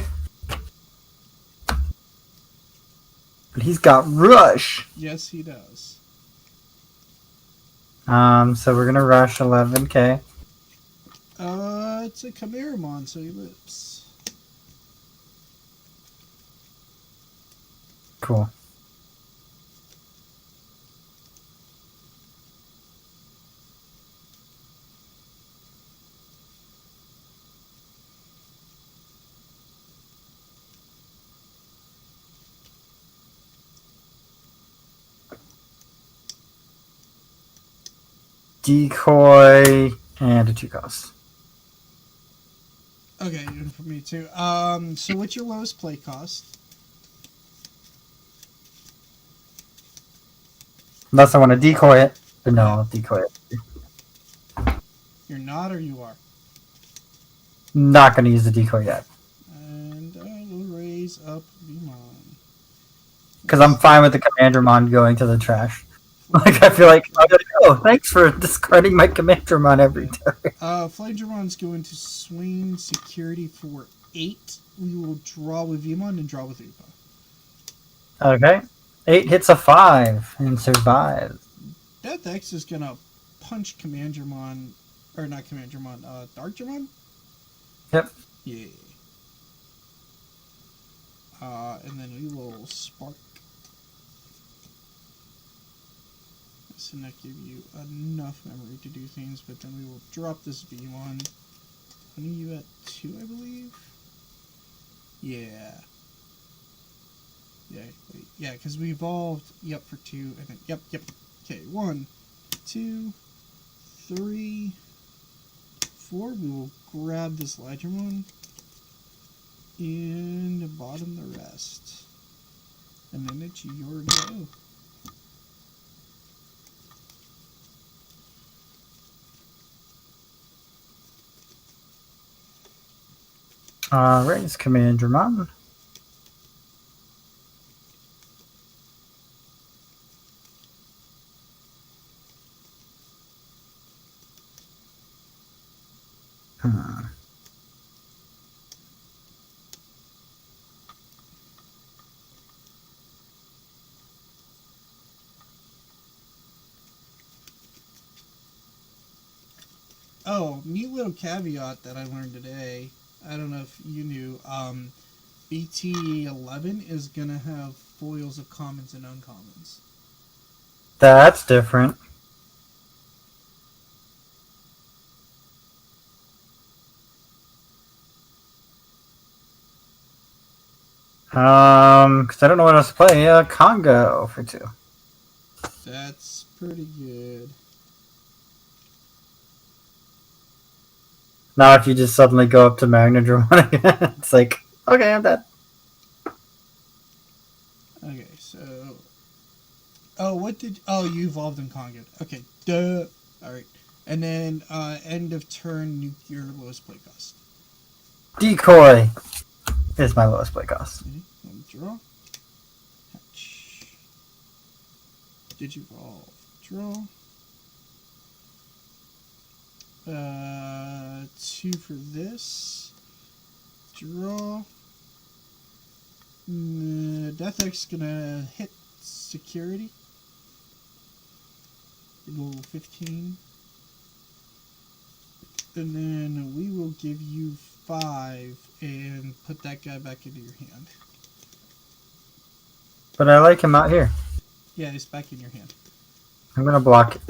But he's got Rush. Yes, he does. So we're gonna rush 11k. It's a Chimeramon, so he lives. Cool. Decoy and a 2 cost. Okay, and for me too. So what's your lowest play cost? Unless I want to decoy it. But no, Yeah. I'll decoy it. You're not, or you are? Not gonna use the decoy yet. And I will raise up Digimon. Because I'm fine with the Commandramon going to the trash. Like, I feel like, oh, thanks for discarding my Commandramon every turn. Flamedramon's going to swing security for 8. We will draw with Vimon and draw with Upa. Okay. 8 hits a 5 and survives. Death X is gonna punch Commandramon, or not Commandramon, Darkdramon? Yep. Yeah. And then we will spark. This will not give you enough memory to do things, but then we will drop this V1. Putting you at 2, I believe? Yeah. Yeah, wait. Yeah, because we evolved, yep, for 2, and then, yep. Okay, 1, 2, 3, 4. We will grab this Lydramon and bottom the rest. And then it's your go. Raise Commandramon. Oh, neat little caveat that I learned today. I don't know if you knew. BT11 is gonna have foils of commons and uncommons. That's different. Because I don't know what else to play. Congo for 2. That's pretty good. Now if you just suddenly go up to Magnadramon again, it's like, okay, I'm dead. Okay, so. Oh, what did. Oh, you evolved in Congo. Okay, duh. Alright. And then, end of turn, nuke your lowest play cost. Decoy is my lowest play cost. Okay, draw. Hatch. Digivolve. Draw. 2 for this. Draw. Death X gonna hit security. Roll 15. And then we will give you 5 and put that guy back into your hand. But I like him out here. Yeah, he's back in your hand. I'm gonna block it.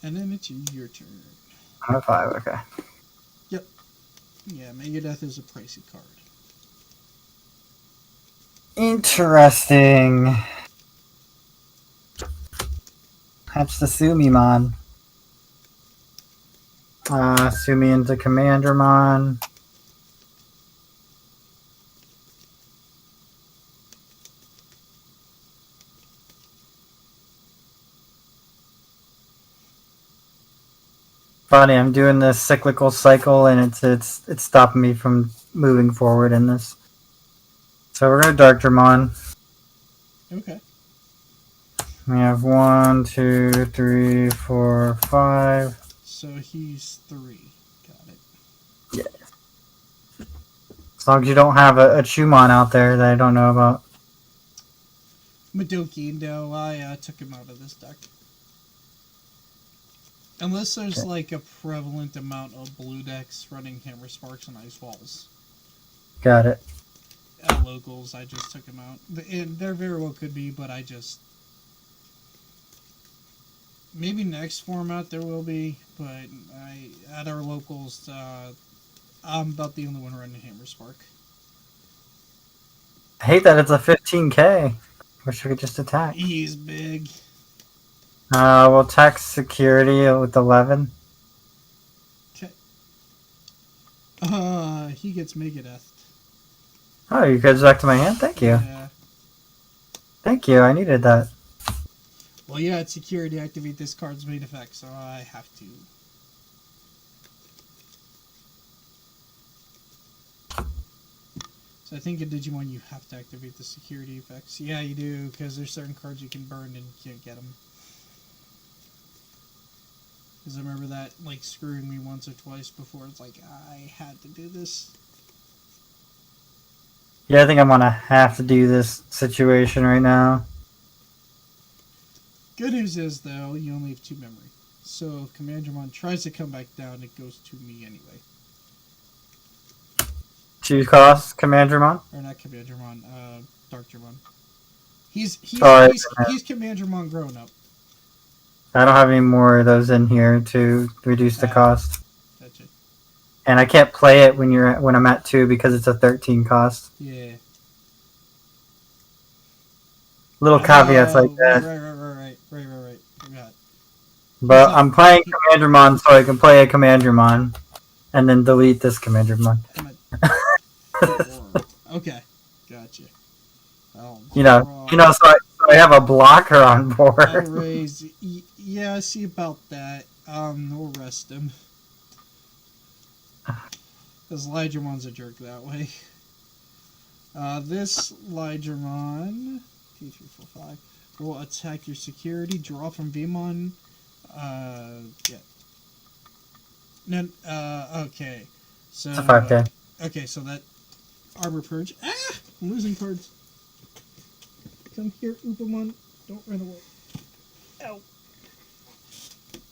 And then it's your turn. I'm at 5, okay. Yep. Yeah, Megadeth is a pricey card. Interesting. That's the Sumimon. Sumi into Commandermon. Funny, I'm doing this cyclical cycle and it's stopping me from moving forward in this. So we're gonna Dark Dramon. Okay. We have 1, 2, 3, 4, 5. So he's 3. Got it. Yeah. As long as you don't have a Chumon out there that I don't know about. Madoki, no, I took him out of this deck. Unless there's like a prevalent amount of blue decks running Hammer Sparks and Ice Walls. Got it. At locals, I just took him out. And there very well could be, but I just... Maybe next format there will be, but at our locals, I'm about the only one running Hammer Spark. I hate that it's a 15k. Wish we could just attack. He's big. We'll attack security with 11. Okay. He gets Megadeth. Oh, you guys back to my hand? Thank you. Yeah. Thank you, I needed that. Well, yeah, it's security. Activate this card's main effect, so I have to. So I think in Digimon you have to activate the security effects. Yeah, you do, because there's certain cards you can burn and you can't get them. Because I remember that, like, screwing me once or twice before. It's like, I had to do this. Yeah, I think I'm gonna have to do this situation right now. Good news is, though, you only have 2 memory. So if Commandramon tries to come back down, it goes to me anyway. Choose cost, Commandramon? Or not Commandramon, Darkdramon. He's Commandramon grown up. I don't have any more of those in here to reduce the cost. Gotcha. And I can't play it when I'm at 2 because it's a 13 cost. Yeah. Little caveats like that. Right. Forgot. But I'm playing Commandramon so I can play a Commandramon and then delete this Commandramon. Okay, gotcha. Oh, so I have a blocker on board. Yeah, I see about that. We'll rest him. Because Lygermon's a jerk that way. This Lygermon, 2, 3, 4, 5, will attack your security, draw from Vmon. Yeah. No, okay. So, It's a 5k. Okay, so that Arbor Purge. Ah! I'm losing cards. Come here, Upamon. Don't run away. Ow.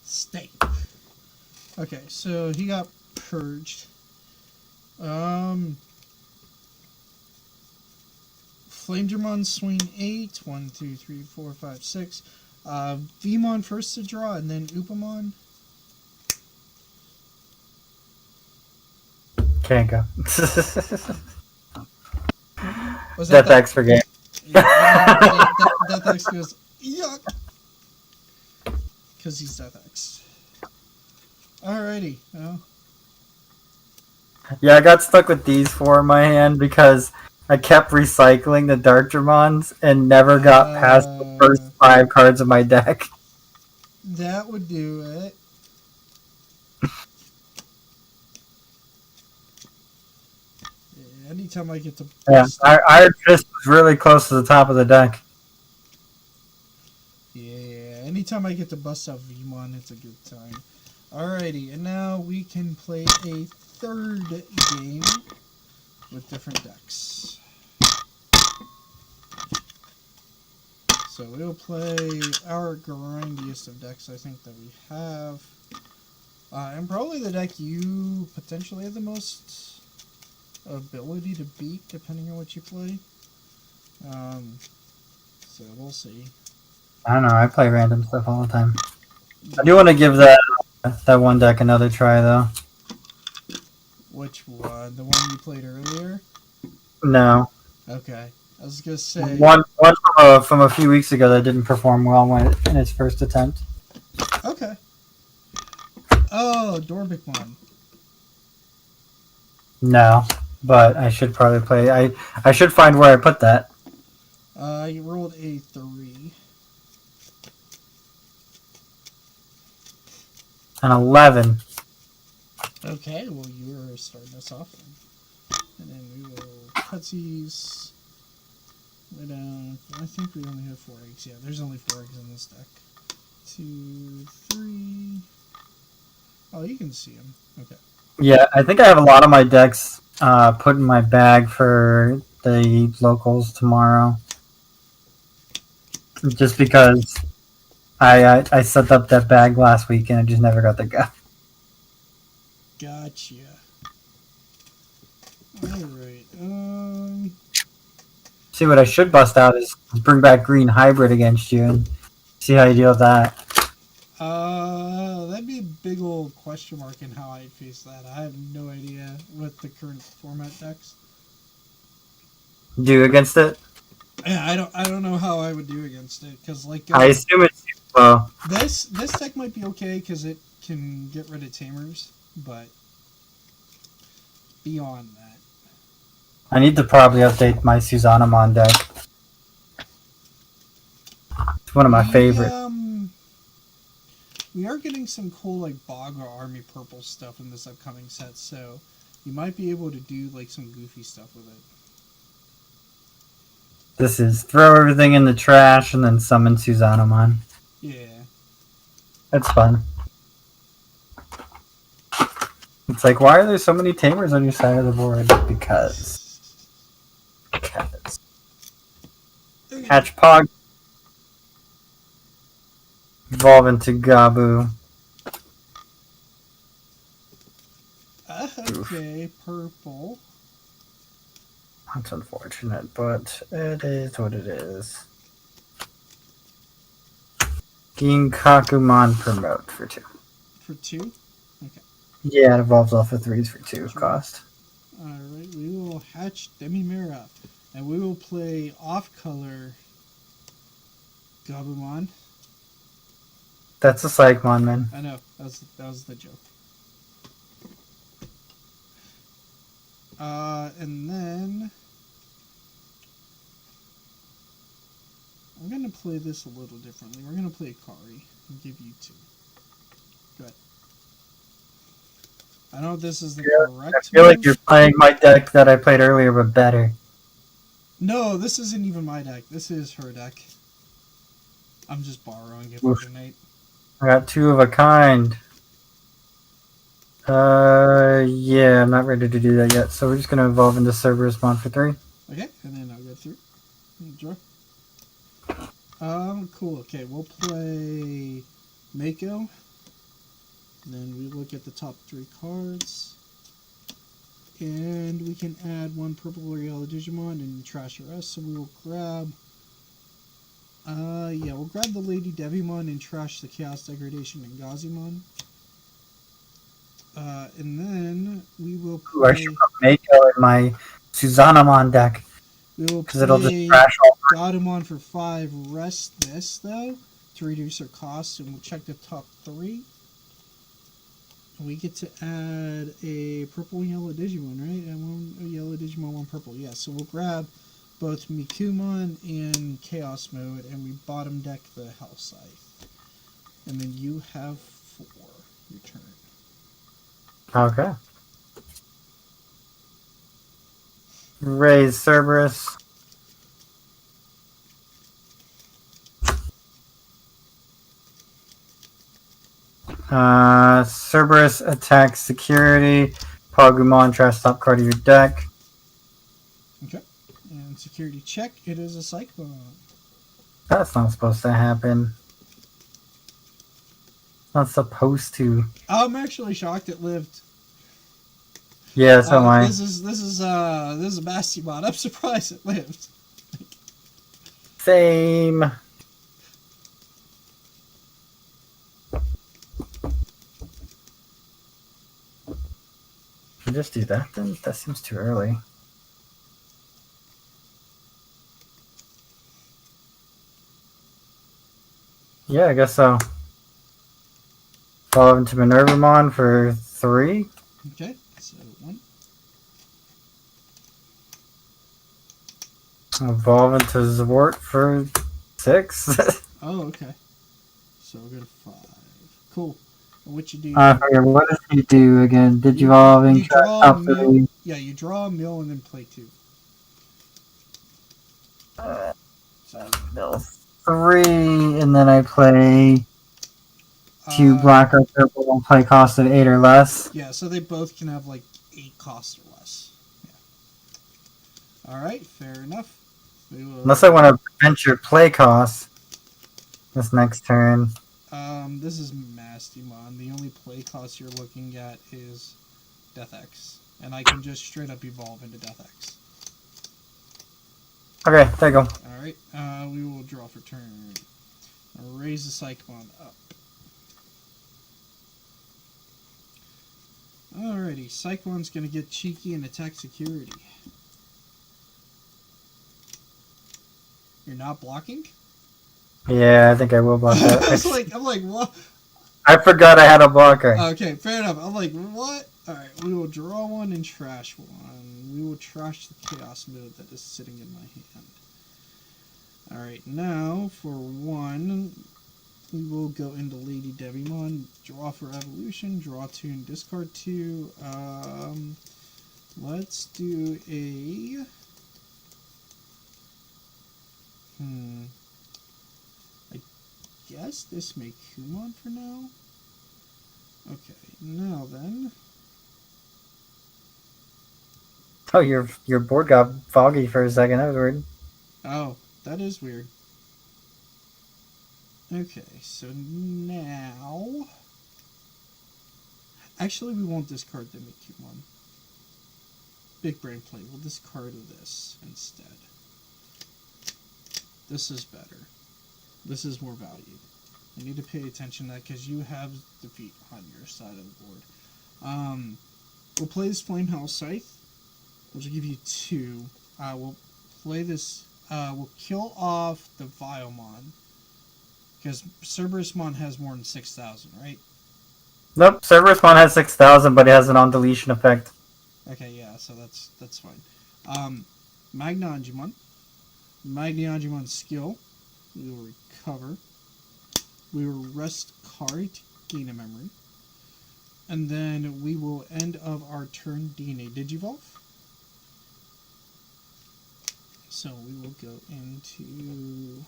Stay. Okay, so he got purged. Flamedramon swing 8. 1, 2, 3, 4, 5, 6. Vmon first to draw, and then Upamon. Can't go. Death X for game. Yeah, Death X goes, yuck! Because he's Death X. Alrighty, well. Yeah, I got stuck with these 4 in my hand because I kept recycling the Darkdramons and never got past the first 5 cards of my deck. That would do it. Anytime I get to... Yeah, Iron Fist was really close to the top of the deck. Yeah, anytime anytime I get to bust out Vmon, it's a good time. Alrighty, and now we can play a third game with different decks. So we'll play our grindiest of decks I think that we have. And probably the deck you potentially have the most ability to beat, depending on what you play. So we'll see. I don't know. I play random stuff all the time. I do want to give that one deck another try, though. Which one? The one you played earlier? No. Okay. I was gonna say One from a few weeks ago that didn't perform well in its first attempt. Okay. Oh, Dorbikmon. No, but I should probably play. I should find where I put that. You rolled a 3. An 11. Okay, well you were starting us off then. And then we will cutsies. Way down. I think we only have 4 eggs. Yeah, there's only 4 eggs in this deck. 2, 3. Oh, you can see them. Okay. Yeah, I think I have a lot of my decks put in my bag for the locals tomorrow. Just because I set up that bag last week and I just never got the go. Gotcha. Alright, See, what I should bust out is bring back Green Hybrid against you and see how you deal with that. that'd be a big old question mark in how I'd face that. I have no idea what the current format decks. Do against it? Yeah, I don't know how I would do against it because like I assume it's well. this deck might be okay because it can get rid of tamers, but beyond that, I need to probably update my Susanamon deck. It's one of my favorites. We are getting some cool like Bog or Army Purple stuff in this upcoming set, so you might be able to do like some goofy stuff with it. This is throw everything in the trash and then summon Susanamon. Yeah. That's fun. It's like, why are there so many tamers on your side of the board? Because. Catch Pog. Evolve into Gabu. Okay, purple. That's unfortunate, but it is what it is. Ginkakumon promote for 2. For 2? Okay. Yeah, it evolves off of 3s for 2 cost. Alright, we will hatch Demimera. And we will play off-color Gabumon. That's a Psychmon, man. I know, that was the joke. And then I'm gonna play this a little differently. We're gonna play Kari and give you 2. Go ahead. I know this is the correct. I feel like you're playing my deck that I played earlier, but better. No, this isn't even my deck. This is her deck. I'm just borrowing it for tonight. I got 2 of a kind. Yeah, I'm not ready to do that yet. So we're just gonna evolve into Cerberus Mon for 3. Okay, and then I'll go through. Draw. Cool. Okay, we'll play Mako. Then we look at the top 3 cards. And we can add 1 purple or yellow Digimon and trash the rest. So we will grab... yeah, we'll grab the Lady Devimon and trash the Chaos Degradation and Gazimon. And then we will play... I should put Mako in my Susanamon deck. We will Because it'll just play trash all. Godemon for 5. Rest this, though, to reduce our costs. And we'll check the top 3. We get to add a purple and yellow Digimon, right? And 1 yellow Digimon, 1 purple. Yeah, so we'll grab both Mikumon and Chaos Mode, and we bottom deck the Hell Scythe. And then you have 4. Your turn. Okay. Raise Cerberus. Cerberus attack security. Pogumon trash top card of your deck. Okay. And security check. It is a Cyclone. That's not supposed to happen. Not supposed to. I'm actually shocked it lived. Yeah, so am I. This is a Bastimon. I'm surprised it lived. Same. Should we just do that then? That seems too early. Yeah, I guess so. Evolve into Minervamon for 3. Okay, so 1. Evolve into Zwart for 6. Oh, okay. So we'll go to 5. Cool. And what you do? What does he do again? Digivolving, you draw a top mill. 3. Yeah, you draw a mill and then play 2. Mill 3, and then I play 2 black or purple and play cost of 8 or less. Yeah, so they both can have like 8 costs or less. Yeah. Alright, fair enough. Unless I want to prevent your play cost this next turn. This is Mastimon. The only play cost you're looking at is Death X. And I can just straight up evolve into Death X. Okay, there you go. Alright, we will draw for turn. I'll raise the Cyclone up. Alrighty, Cyclone's gonna get cheeky and attack security. You're not blocking? Yeah, I think I will block that. I'm like, what? I forgot I had a blocker. Okay, fair enough. I'm like, what? Alright, we will draw one and trash one. We will trash the Chaos mode that is sitting in my hand. Alright, now for 1, we will go into Lady Devimon, draw for Evolution, draw 2 and discard 2. Let's do a... I guess this may Kumon for now. Okay, now then... Oh, your board got foggy for a second. That was weird. Oh, that is weird. Okay, so now... Actually, we won't discard the Kumon. Big brain play. We'll discard this instead. This is better. This is more value. You need to pay attention to that because you have defeat on your side of the board. We'll play this Flamehouse Scythe, which will give you 2. We'll play this. We'll kill off the Viomon because Cerberusmon has more than 6,000, right? Nope, Cerberusmon has 6,000, but it has an on-deletion effect. Okay, yeah, so that's fine. Magna-Angimon. Magna-Angimon's skill. We will recover. We will rest card to gain a memory. And then we will end of our turn DNA Digivolve. So we will go into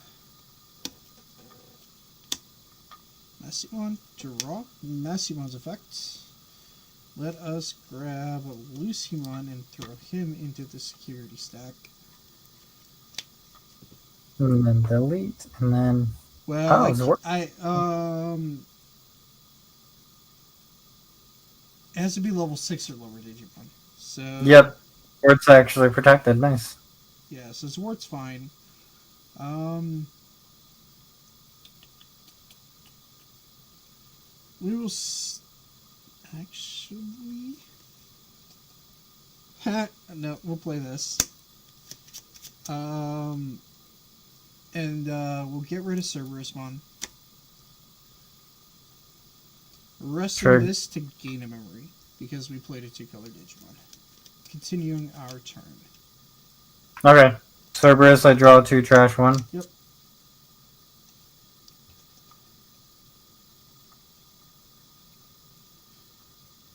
Massimon, draw Massimon's effects. Let us grab Lucimon and throw him into the security stack. And then delete, and then... Well, Zort. it has to be level 6 or lower Digimon. So Yep, Zort's actually protected. Nice. yeah, so Zwart's fine. We will actually... no, we'll play this. And we'll get rid of Cerberusmon. Resting this to gain a memory, because we played a 2-color Digimon. Continuing our turn. Okay. Cerberus, I draw 2, trash 1. Yep.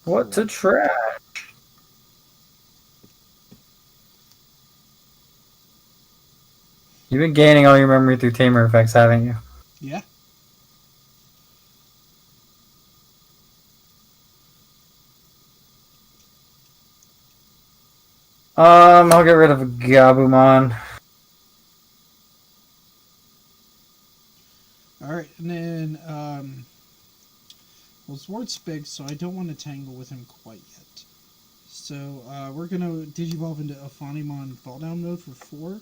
What to trash? You've been gaining all your memory through Tamer effects, haven't you? Yeah. I'll get rid of Gabumon. Alright, and then, well, Zwart's big, so I don't want to tangle with him quite yet. So, we're going to Digivolve into a Fonimon Fall Down mode for 4.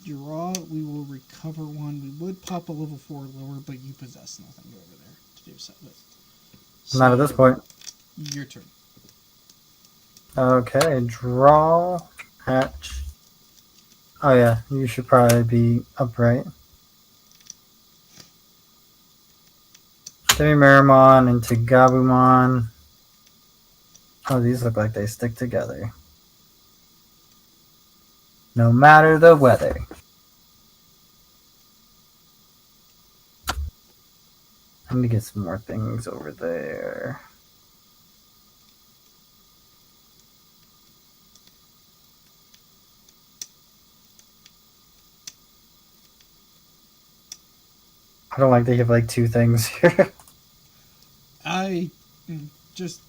Draw, we will recover 1. We would pop a level 4 lower, but you possess nothing over there to do so with. So, Not at this point. Your turn. Okay, draw, hatch. Oh yeah, you should probably be upright. Demi-Miramon into Gabumon. Oh, these look like they stick together. No matter the weather. I need to get some more things over there. I don't like they have like 2 things here. I am just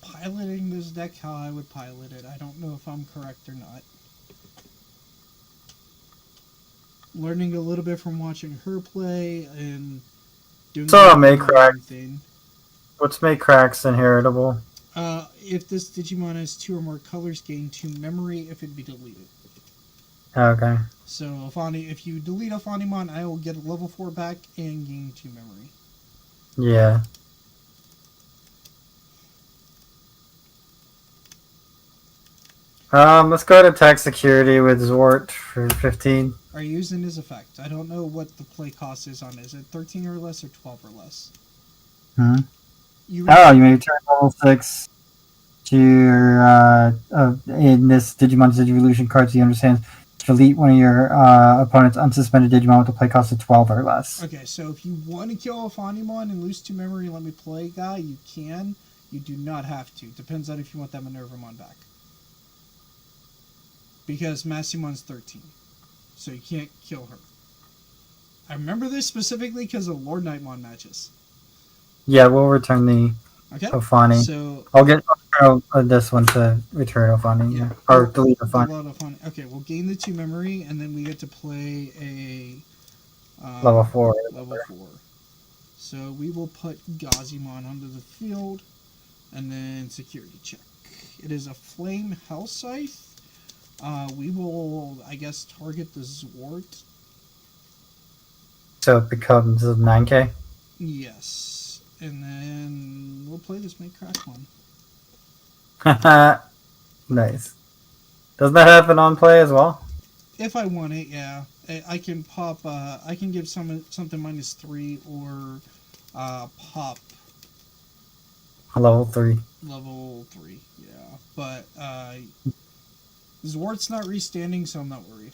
piloting this deck how I would pilot it. I don't know if I'm correct or not. Learning a little bit from watching her play and doing So my Maycrack. own thing. What's Maycrack's inheritable? If this Digimon has 2 or more colors, gain 2 memory if it be deleted. Okay. So if you delete a Fonimon, I will get a level 4 back and gain 2 memory. Yeah. Let's go to tech security with Zwart for 15. Are you using his effect? I don't know what the play cost is on it. Is it 13 or less or 12 or less? Hmm? You Oh, you may return level 6 to your, in this Digimon's Digivolution cards, you understand, delete one of your opponent's unsuspended Digimon with a play cost of 12 or less. Okay, so if you want to kill a Fonimon and lose 2 memory and let me play a guy, you can. You do not have to. Depends on if you want that Minervamon back. Because Massimon's 13. So you can't kill her. I remember this specifically because of Lord Nightmon matches. Yeah, we'll return the Okay. Ofani. So I'll get this one to return Ofani. Yeah. Or delete Ofani. Okay, we'll gain the 2 memory, and then we get to play a Level 4. Level 4. So we will put Gazimon onto the field, and then security check. It is a Flame Hell Scythe. We will, I guess, target the Zwart. So it becomes 9k? Yes. And then we'll play this Maycrack one. Nice. Doesn't that happen on play as well? If I want it, yeah. I can pop, I can give something -3 or pop Level 3. level 3, yeah. But Zwart's not restanding, so I'm not worried.